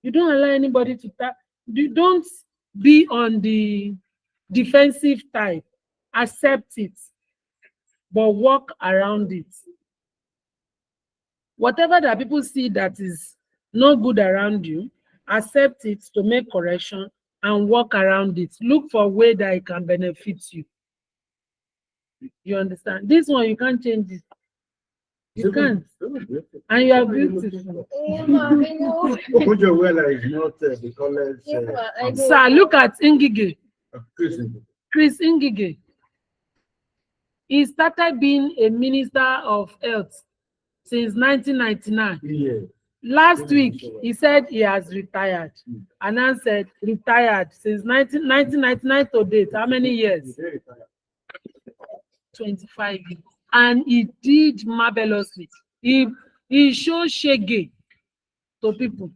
You don't allow anybody to you don't be on the defensive type. Accept it, but walk around it. Whatever that people see that is not good around you, accept it to make correction and walk around it. Look for a way that it can benefit you. You understand? This one, you can't change it. You can't. And you are beautiful. Put your well is not the colors. Sir, look at Ngige. Prison. Chris Ngige. He started being a minister of health since 1999. Yeah. Last week, he said he has retired. And I said, retired since 1999 to date. How many years? 25 years. And he did marvelously. He showed shege to people.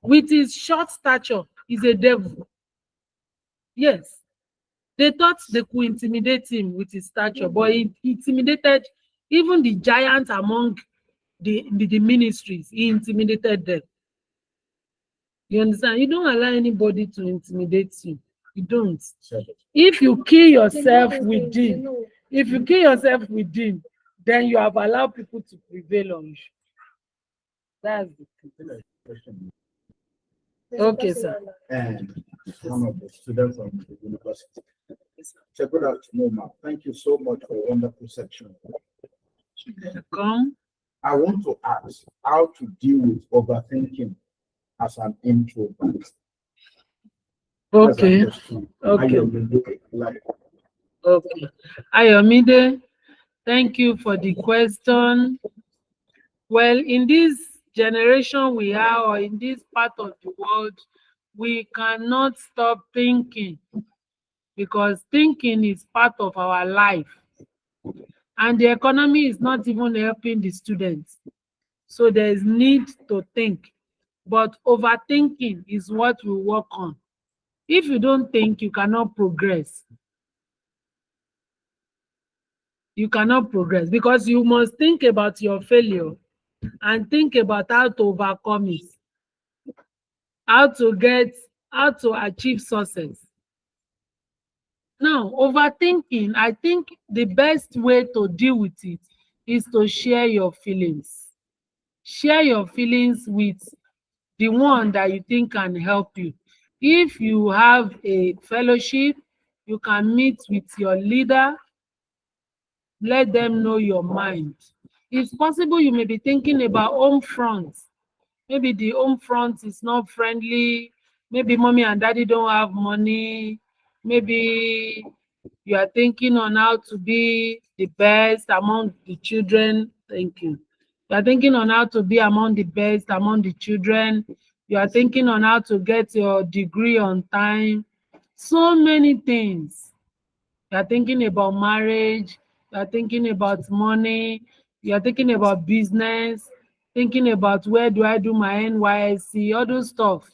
With his short stature, he's a devil. Yes. They thought they could intimidate him with his stature, but he intimidated even the giants among the ministries. He intimidated them. You understand? You don't allow anybody to intimidate you. You don't. If you kill yourself within, then you have allowed people to prevail on you. That's the Question. okay, sir. And one of the students from the university. So good afternoon, ma'am. Thank you so much for a wonderful section. Come. I want to ask how to deal with overthinking as an introvert. Okay. Okay. Okay. Ayomide, thank you for the question. Well, in this generation we are, or in this part of the world, we cannot stop thinking, because thinking is part of our life. And the economy is not even helping the students. So there is need to think. But overthinking is what we work on. If you don't think, you cannot progress. You cannot progress, because you must think about your failure and think about how to overcome it, how to achieve success. Now, overthinking, I think the best way to deal with it is to share your feelings. Share your feelings with the one that you think can help you. If you have a fellowship, you can meet with your leader, let them know your mind. It's possible you may be thinking about home front. Maybe the home front is not friendly. Maybe mommy and daddy don't have money. Maybe you are thinking on how to be the best among the children. Thank you. You are thinking on how to be among the best among the children. You are thinking on how to get your degree on time. So many things. You are thinking about marriage. You are thinking about money. You are thinking about business. Thinking about where do I do my NYSC, all those stuff.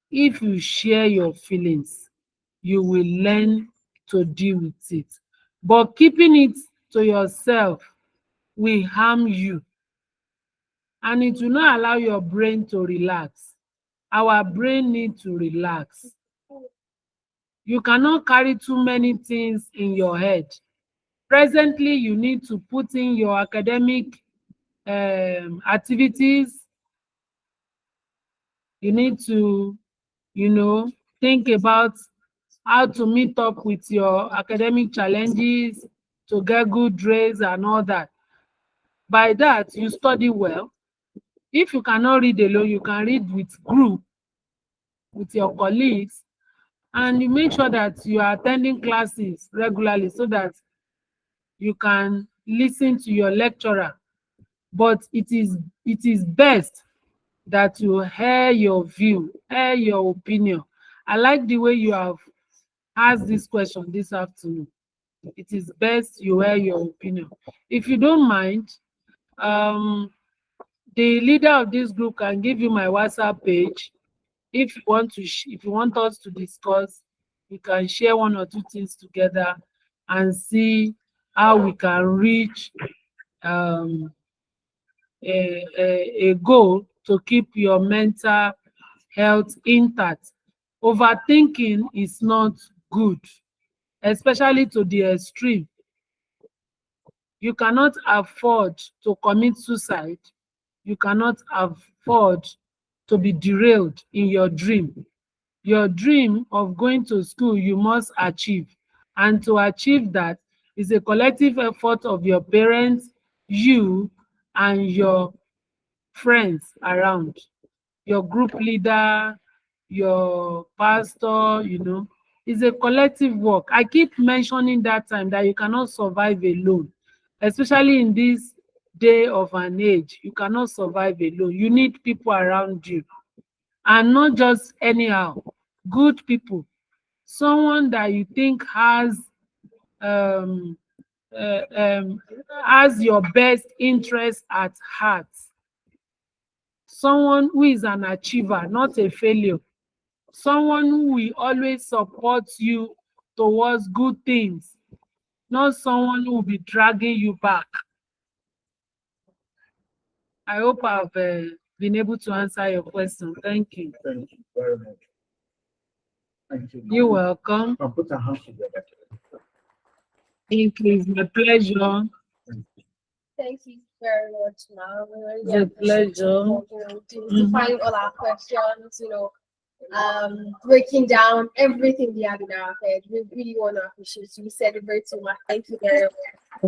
If you share your feelings, you will learn to deal with it. But keeping it to yourself will harm you, and it will not allow your brain to relax. Our brain needs to relax. You cannot carry too many things in your head. Presently, you need to put in your academic activities. You need to, think about how to meet up with your academic challenges, to get good grades and all that. By that, you study well, If you cannot read alone, you can read with group, with your colleagues, and you make sure that you are attending classes regularly so that you can listen to your lecturer. But it is best that you hear your view, hear your opinion. I like the way you have asked this question this afternoon. It is best you hear your opinion. If you don't mind, the leader of this group can give you my WhatsApp page. If you want to, if you want us to discuss, we can share one or two things together and see how we can reach um, a goal to keep your mental health intact. Overthinking is not good, especially to the extreme. You cannot afford to commit suicide. You cannot afford to be derailed in your dream. Your dream of going to school, you must achieve. And to achieve that is a collective effort of your parents, you, and your friends around, your group leader, your pastor, it's a collective work. I keep mentioning that time that you cannot survive alone, especially in this day of an age. You cannot survive alone. You need people around you, and not just anyhow, good people, someone that you think um, has your best interest at heart, someone who is an achiever, not a failure, someone who will always support you towards good things, not someone who will be dragging you back. I hope I've been able to answer your question. Thank you. Thank you very much. Thank you. You're welcome. I'll put our hands together. Thank you. It's my pleasure. Thank you very much, ma'am. It's a pleasure. Defying all our questions, breaking down everything we have in our head. We really want to appreciate you. We celebrate so much. Thank you very much.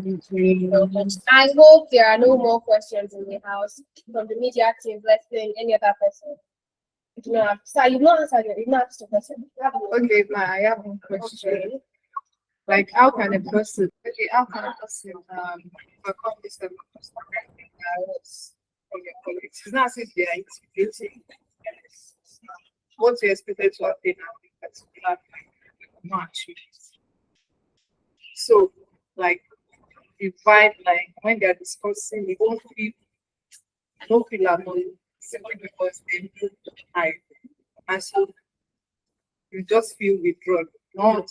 Thank you. I hope there are no more questions in the house from the media team. Let's think any other person. So you've not answered it. You've not asked a question. Okay, I have one question. Like, how can a person overcome this type of was from your colleagues? It's not as if they are intimidating. What you expected to attain at a particular match. So, like, the vibe, like, when they're discussing, you don't feel annoyed simply because they move high. And so, you just feel withdrawn. Not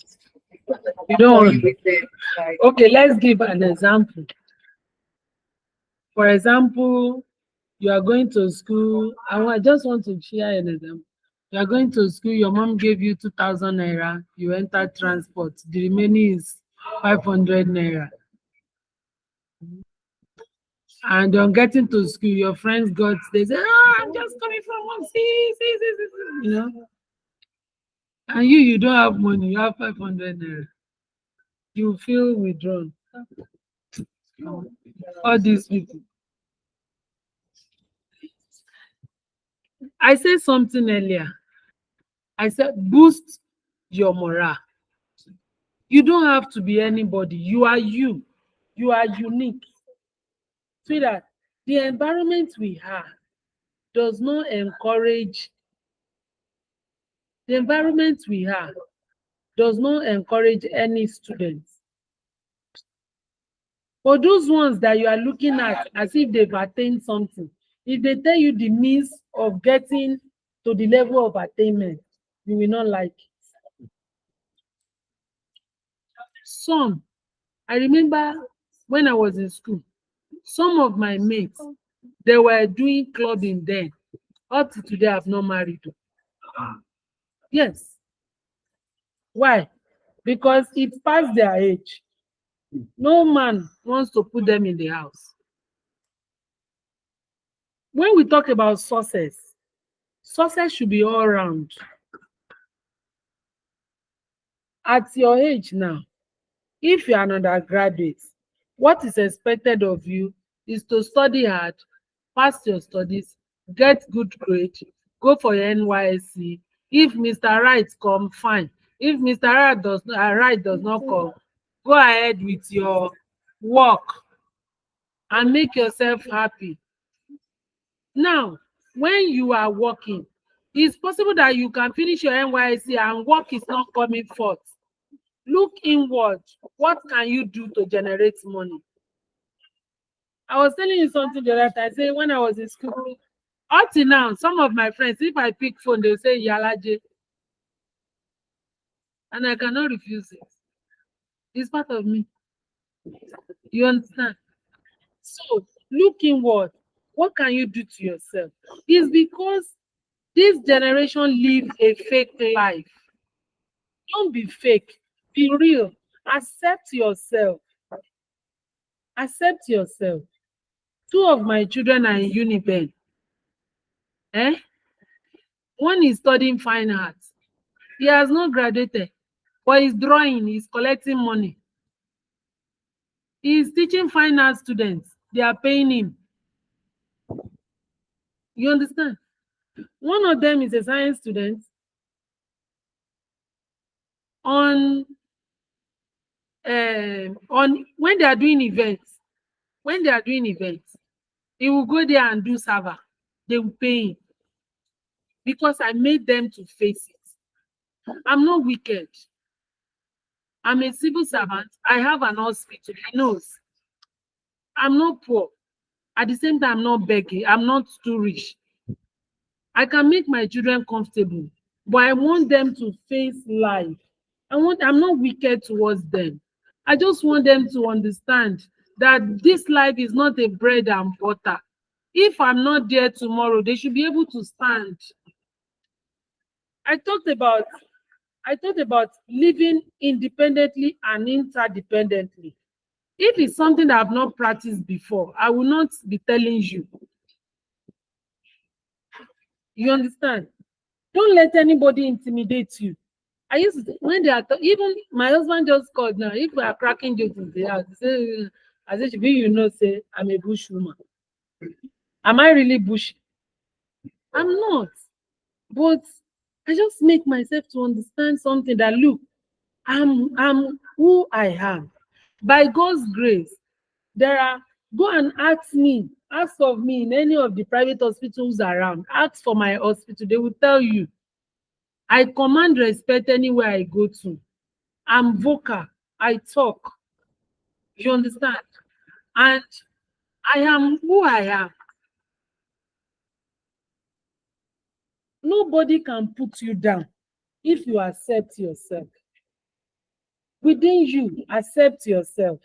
You don't. with them. Like, Okay, let's give an example. For example, you are going to school. I just want to share an example. You are going to school, your mom gave you 2,000 naira, you enter transport, the remaining is 500 naira. And on getting to school, your friends they say, I'm just coming from home, see, And you don't have money, you have 500 naira. You feel withdrawn. All these people. I said something earlier. I said boost your morale. You don't have to be anybody. You are you. You are unique. Sweetheart, the environment we have does not encourage any students. For those ones that you are looking at as if they've attained something, if they tell you the means of getting to the level of attainment, you will not like it. Some, I remember when I was in school, some of my mates, they were doing clubbing then. Up to today, I've not married. Yes. Why? Because it's past their age. No man wants to put them in the house. When we talk about success should be all round. At your age now, if you're an undergraduate, what is expected of you is to study hard, pass your studies, get good grade, go for your NYSC. If Mr. Right come, fine. If Mr. Right does not come, go ahead with your work and make yourself happy. Now, when you are working, it's possible that you can finish your NYSC and work is not coming forth. Look inward. What can you do to generate money? I was telling you something the other time. I say when I was in school, up till now, some of my friends, if I pick phone, they'll say Yalaje. And I cannot refuse it. It's part of me. You understand? So look inward. What can you do to yourself? It's because this generation live a fake life. Don't be fake. Be real. Accept yourself. Accept yourself. Two of my children are in Uniben. One is studying fine arts. He has not graduated, but he's drawing, he's collecting money. He's teaching fine arts students. They are paying him. You understand? One of them is a science student. On when they are doing events, he will go there and do server. They will pay him because I made them to face it. I'm not wicked. I'm a civil servant. I have an hospital. He knows. I'm not poor. At the same time, I'm not begging. I'm not too rich. I can make my children comfortable, but I want them to face life. I'm not wicked towards them. I just want them to understand that this life is not a bread and butter. If I'm not there tomorrow, they should be able to stand. I talked about living independently and interdependently. If it's something that I've not practiced before, I will not be telling you. You understand? Don't let anybody intimidate you. I used to, when they are even my husband just called now. If we are cracking jokes in the house, I said, you know, say I'm a bush woman. Am I really bushy? I'm not. But I just make myself to understand something that look, I'm who I am. By God's grace, go and ask of me in any of the private hospitals around. Ask for my hospital. They will tell you. I command respect anywhere I go to. I'm vocal. I talk. You understand? And I am who I am. Nobody can put you down if you accept yourself. Within you, accept yourself.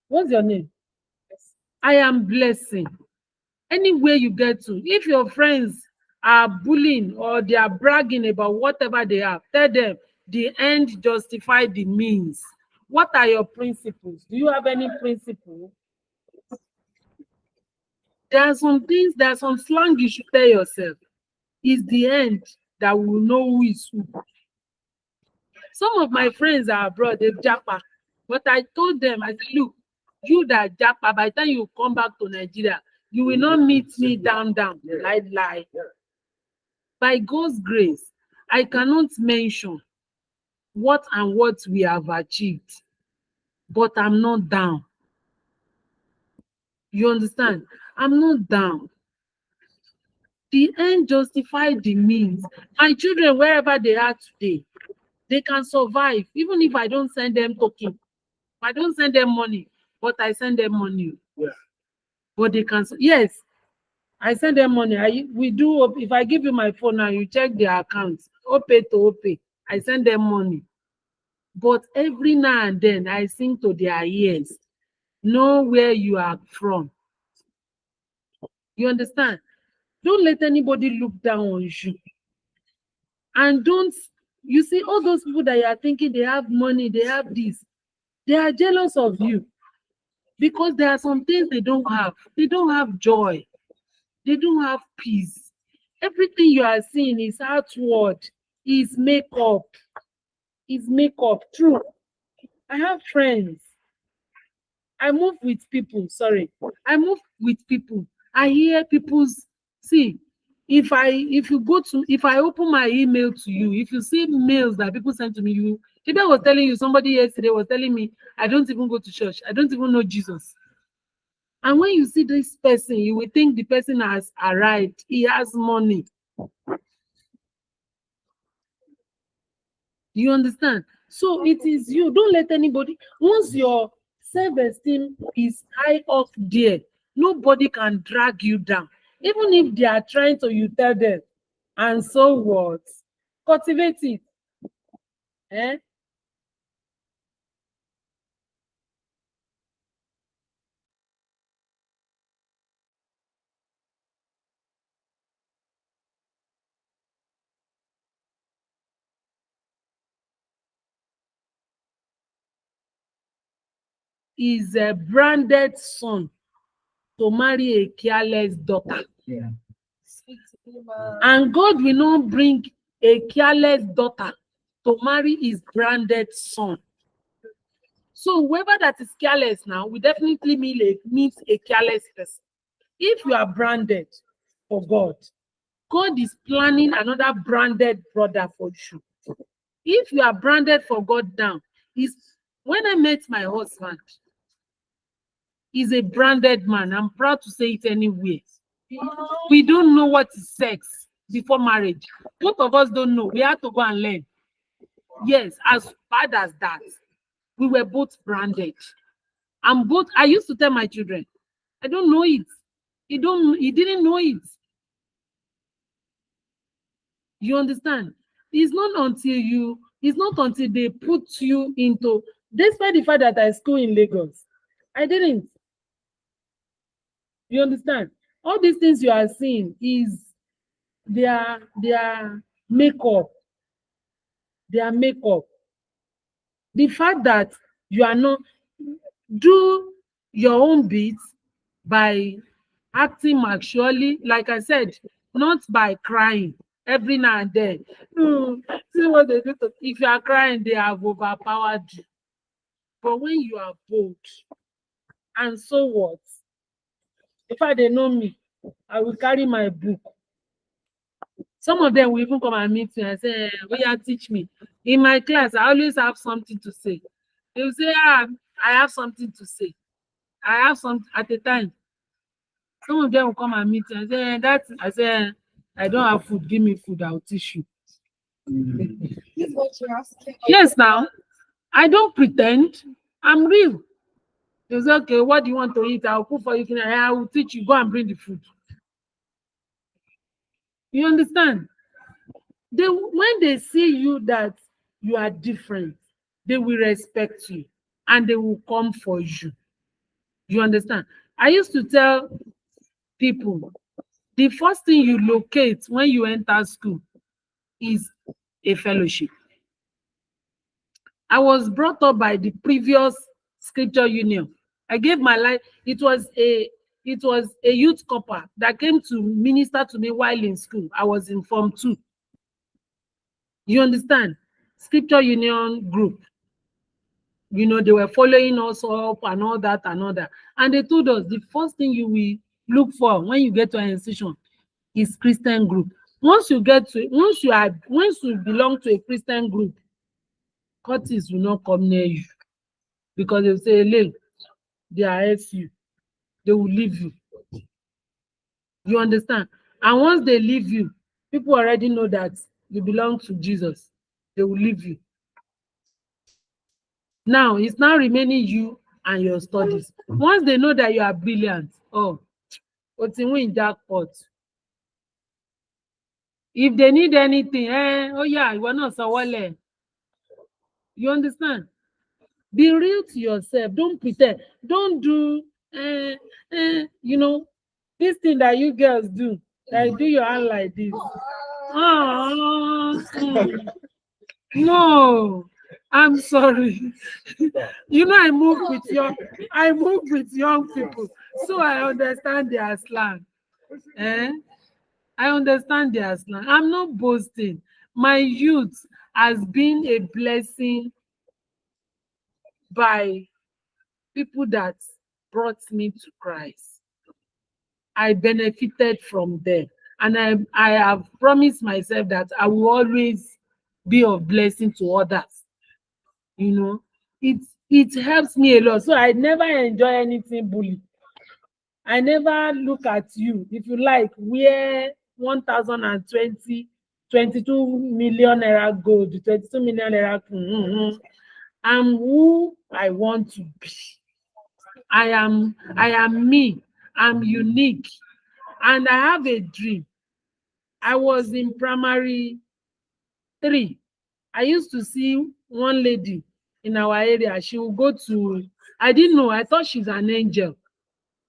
What's your name? I am blessing. Anywhere you get to, if your friends are bullying or they are bragging about whatever they have, tell them the end justify the means. What are your principles? Do you have any principle? There are some things, there are some slang you should tell yourself. It's the end that will know who is who. Some of my friends are abroad, they've japa. But I told them, I said, look, you that japa, by the time you come back to Nigeria, you will not meet me down, lie. By God's grace, I cannot mention what we have achieved, but I'm not down. You understand? I'm not down. The end justified the means. My children, wherever they are today, they can survive, even if I don't send them token. I don't send them money, but I send them money. Yeah. But they can, yes, I send them money. We do, if I give you my phone now, you check their accounts, OPay to OPay, I send them money. But every now and then, I sing to their ears, know where you are from. You understand? Don't let anybody look down on you. And don't, you see, all those people that you are thinking they have money, they have this, they are jealous of you. Because there are some things they don't have. They don't have joy. They don't have peace. Everything you are seeing is outward, is makeup. Is makeup. True. I have friends. I move with people. I move with people. I hear people's See, if I open my email to you, if you see mails that people send to me, maybe I was telling you, somebody yesterday was telling me, I don't even go to church, I don't even know Jesus. And when you see this person, you will think the person has arrived, he has money. You understand? So it is you. Don't let anybody, once your self-esteem is high up there, nobody can drag you down. Even if they are trying to, you tell them, and so what? Cultivate it. Eh? Is a branded son to marry a careless daughter. Yeah. And God will not bring a careless daughter to marry his branded son. So whoever that is careless now will definitely meet a careless person. If you are branded for God, God is planning another branded brother for you. If you are branded for God now, when I met my husband, he's a branded man. I'm proud to say it anyway. We don't know what is sex before marriage. Both of us don't know. We had to go and learn. Yes, as bad as that, we were both branded. I used to tell my children, I don't know it. He didn't know it. You understand? It's not until they put you into, despite the fact that I school in Lagos, I didn't. You understand? All these things you are seeing is their makeup. Their makeup. The fact that you are not, do your own bit by acting maturely, like I said, not by crying every now and then. See what they do if you are crying, they have overpowered you. But when you are bold, and so what? If they know me, I will carry my book. Some of them will even come and meet me and say, "Oya, teach me." In my class, I always have something to say. They will say, I have something to say. I have something at a time. Some of them will come and meet me and say, I say, I don't have food, give me food, I'll teach you. This is what you're asking. Yes, now, I don't pretend, I'm real. They say, okay, what do you want to eat? I'll cook for you. I will teach you, go and bring the food. You understand? When they see you that you are different, they will respect you and they will come for you. You understand? I used to tell people, the first thing you locate when you enter school is a fellowship. I was brought up by the previous scripture union. I gave my life. It was a youth couple that came to minister to me while in school. I was in Form 2. You understand? Scripture union group. You know, they were following us up and all that and all that. And they told us the first thing you will look for when you get to an institution is Christian group. Once you belong to a Christian group, cultists will not come near you because they will say, "Hey, they are you." They will leave you. You understand? And once they leave you, people already know that you belong to Jesus. They will leave you. Now it's now remaining you and your studies. Once they know that you are brilliant, what's in win jackpot. If they need anything, we're not so well. You understand? Be real to yourself. Don't pretend. Don't do this thing that you girls do. Like do your hand like this. No, I'm sorry. I move with young people, so I understand their slang. I understand their slang. I'm not boasting. My youth has been a blessing by people that brought me to Christ. I benefited from them. and I have promised myself that I will always be of blessing to others. You know, it helps me a lot. So I never enjoy anything bully. I never look at you. If you like, wear 1,020, 22 million naira gold, 22 million naira. I'm who I want to be. I am me. I'm unique. And I have a dream. I was in primary 3. I used to see one lady in our area. She would go to, I didn't know, I thought she's an angel.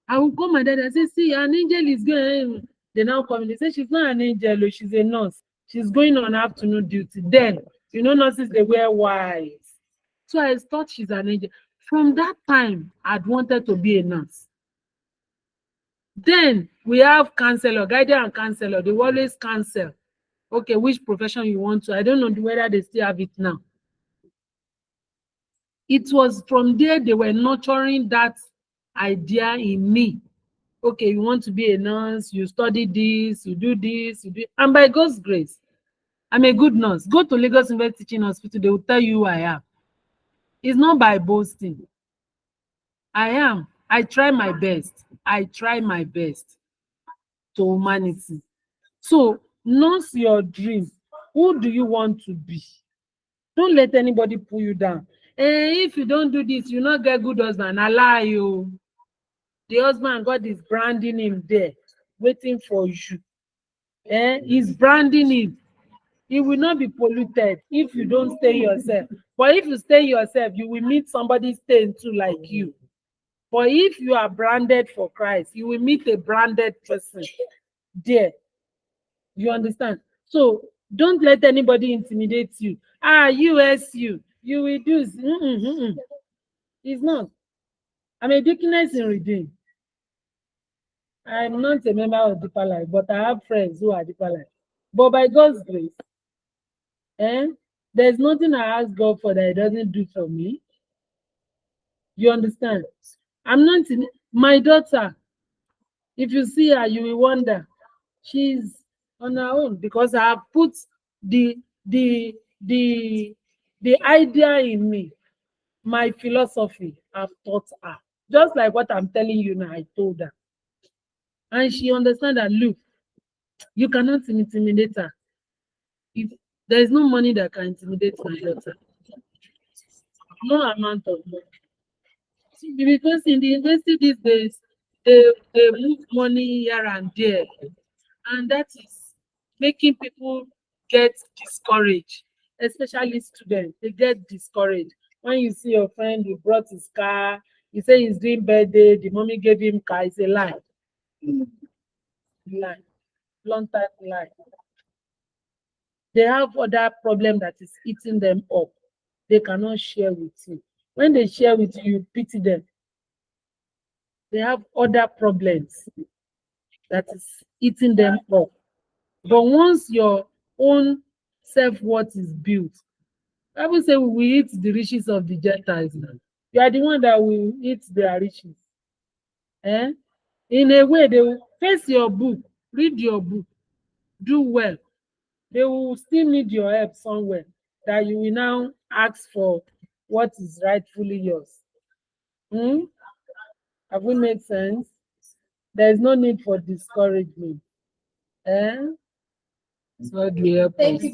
I would call my dad and say, see, an angel is going. They now come and they say, she's not an angel, oh, she's a nurse. She's going on afternoon duty. Then, you know, nurses, they wear white. So I thought she's an angel. From that time, I'd wanted to be a nurse. Then we have counselor, guardian and counselor. They always counsel. Okay, which profession you want to. I don't know whether they still have it now. It was from there they were nurturing that idea in me. Okay, you want to be a nurse, you study this, you do this, you do, and by God's grace, I'm a good nurse. Go to Lagos University Teaching Hospital, they will tell you who I am. It's not by boasting. I am. I try my best. I try my best to humanity. So, nurse your dream. Who do you want to be? Don't let anybody pull you down. If you don't do this, you not get good husband. I lie you. The husband, God is branding him there, waiting for you. He's branding him. He will not be polluted if you don't stay yourself. But if you stay yourself, you will meet somebody staying too like you. But if you are branded for Christ, you will meet a branded person there. You understand? So don't let anybody intimidate you. USU, you will do. It's not. I'm a deaconess in Redeem. I'm not a member of Deeper Life, but I have friends who are Deeper Life. But by God's grace, there's nothing I ask God for that He doesn't do for me. You understand? I'm not in my daughter. If you see her, you will wonder. She's on her own because I have put the idea in me, my philosophy. I've taught her. Just like what I'm telling you now, I told her. And she understands that, look, you cannot intimidate her. If there is no money that can intimidate my daughter, no amount of money. Because in the university these days, they move money here and there, and that is making people get discouraged, especially students. They get discouraged. When you see your friend who brought his car, you say he's doing birthday, the mommy gave him car, it's a lie. Lie. Long time lie. They have other problem that is eating them up. They cannot share with you. When they share with you, you pity them. They have other problems that is eating them up. But once your own self-worth is built, I would say we will eat the riches of the Gentiles now. You are the one that will eat their riches. In a way, they will face your book, read your book, do well. They will still need your help somewhere that you will now ask for what is rightfully yours. Have we made sense? There is no need for discouragement. So do you help us? Thank you.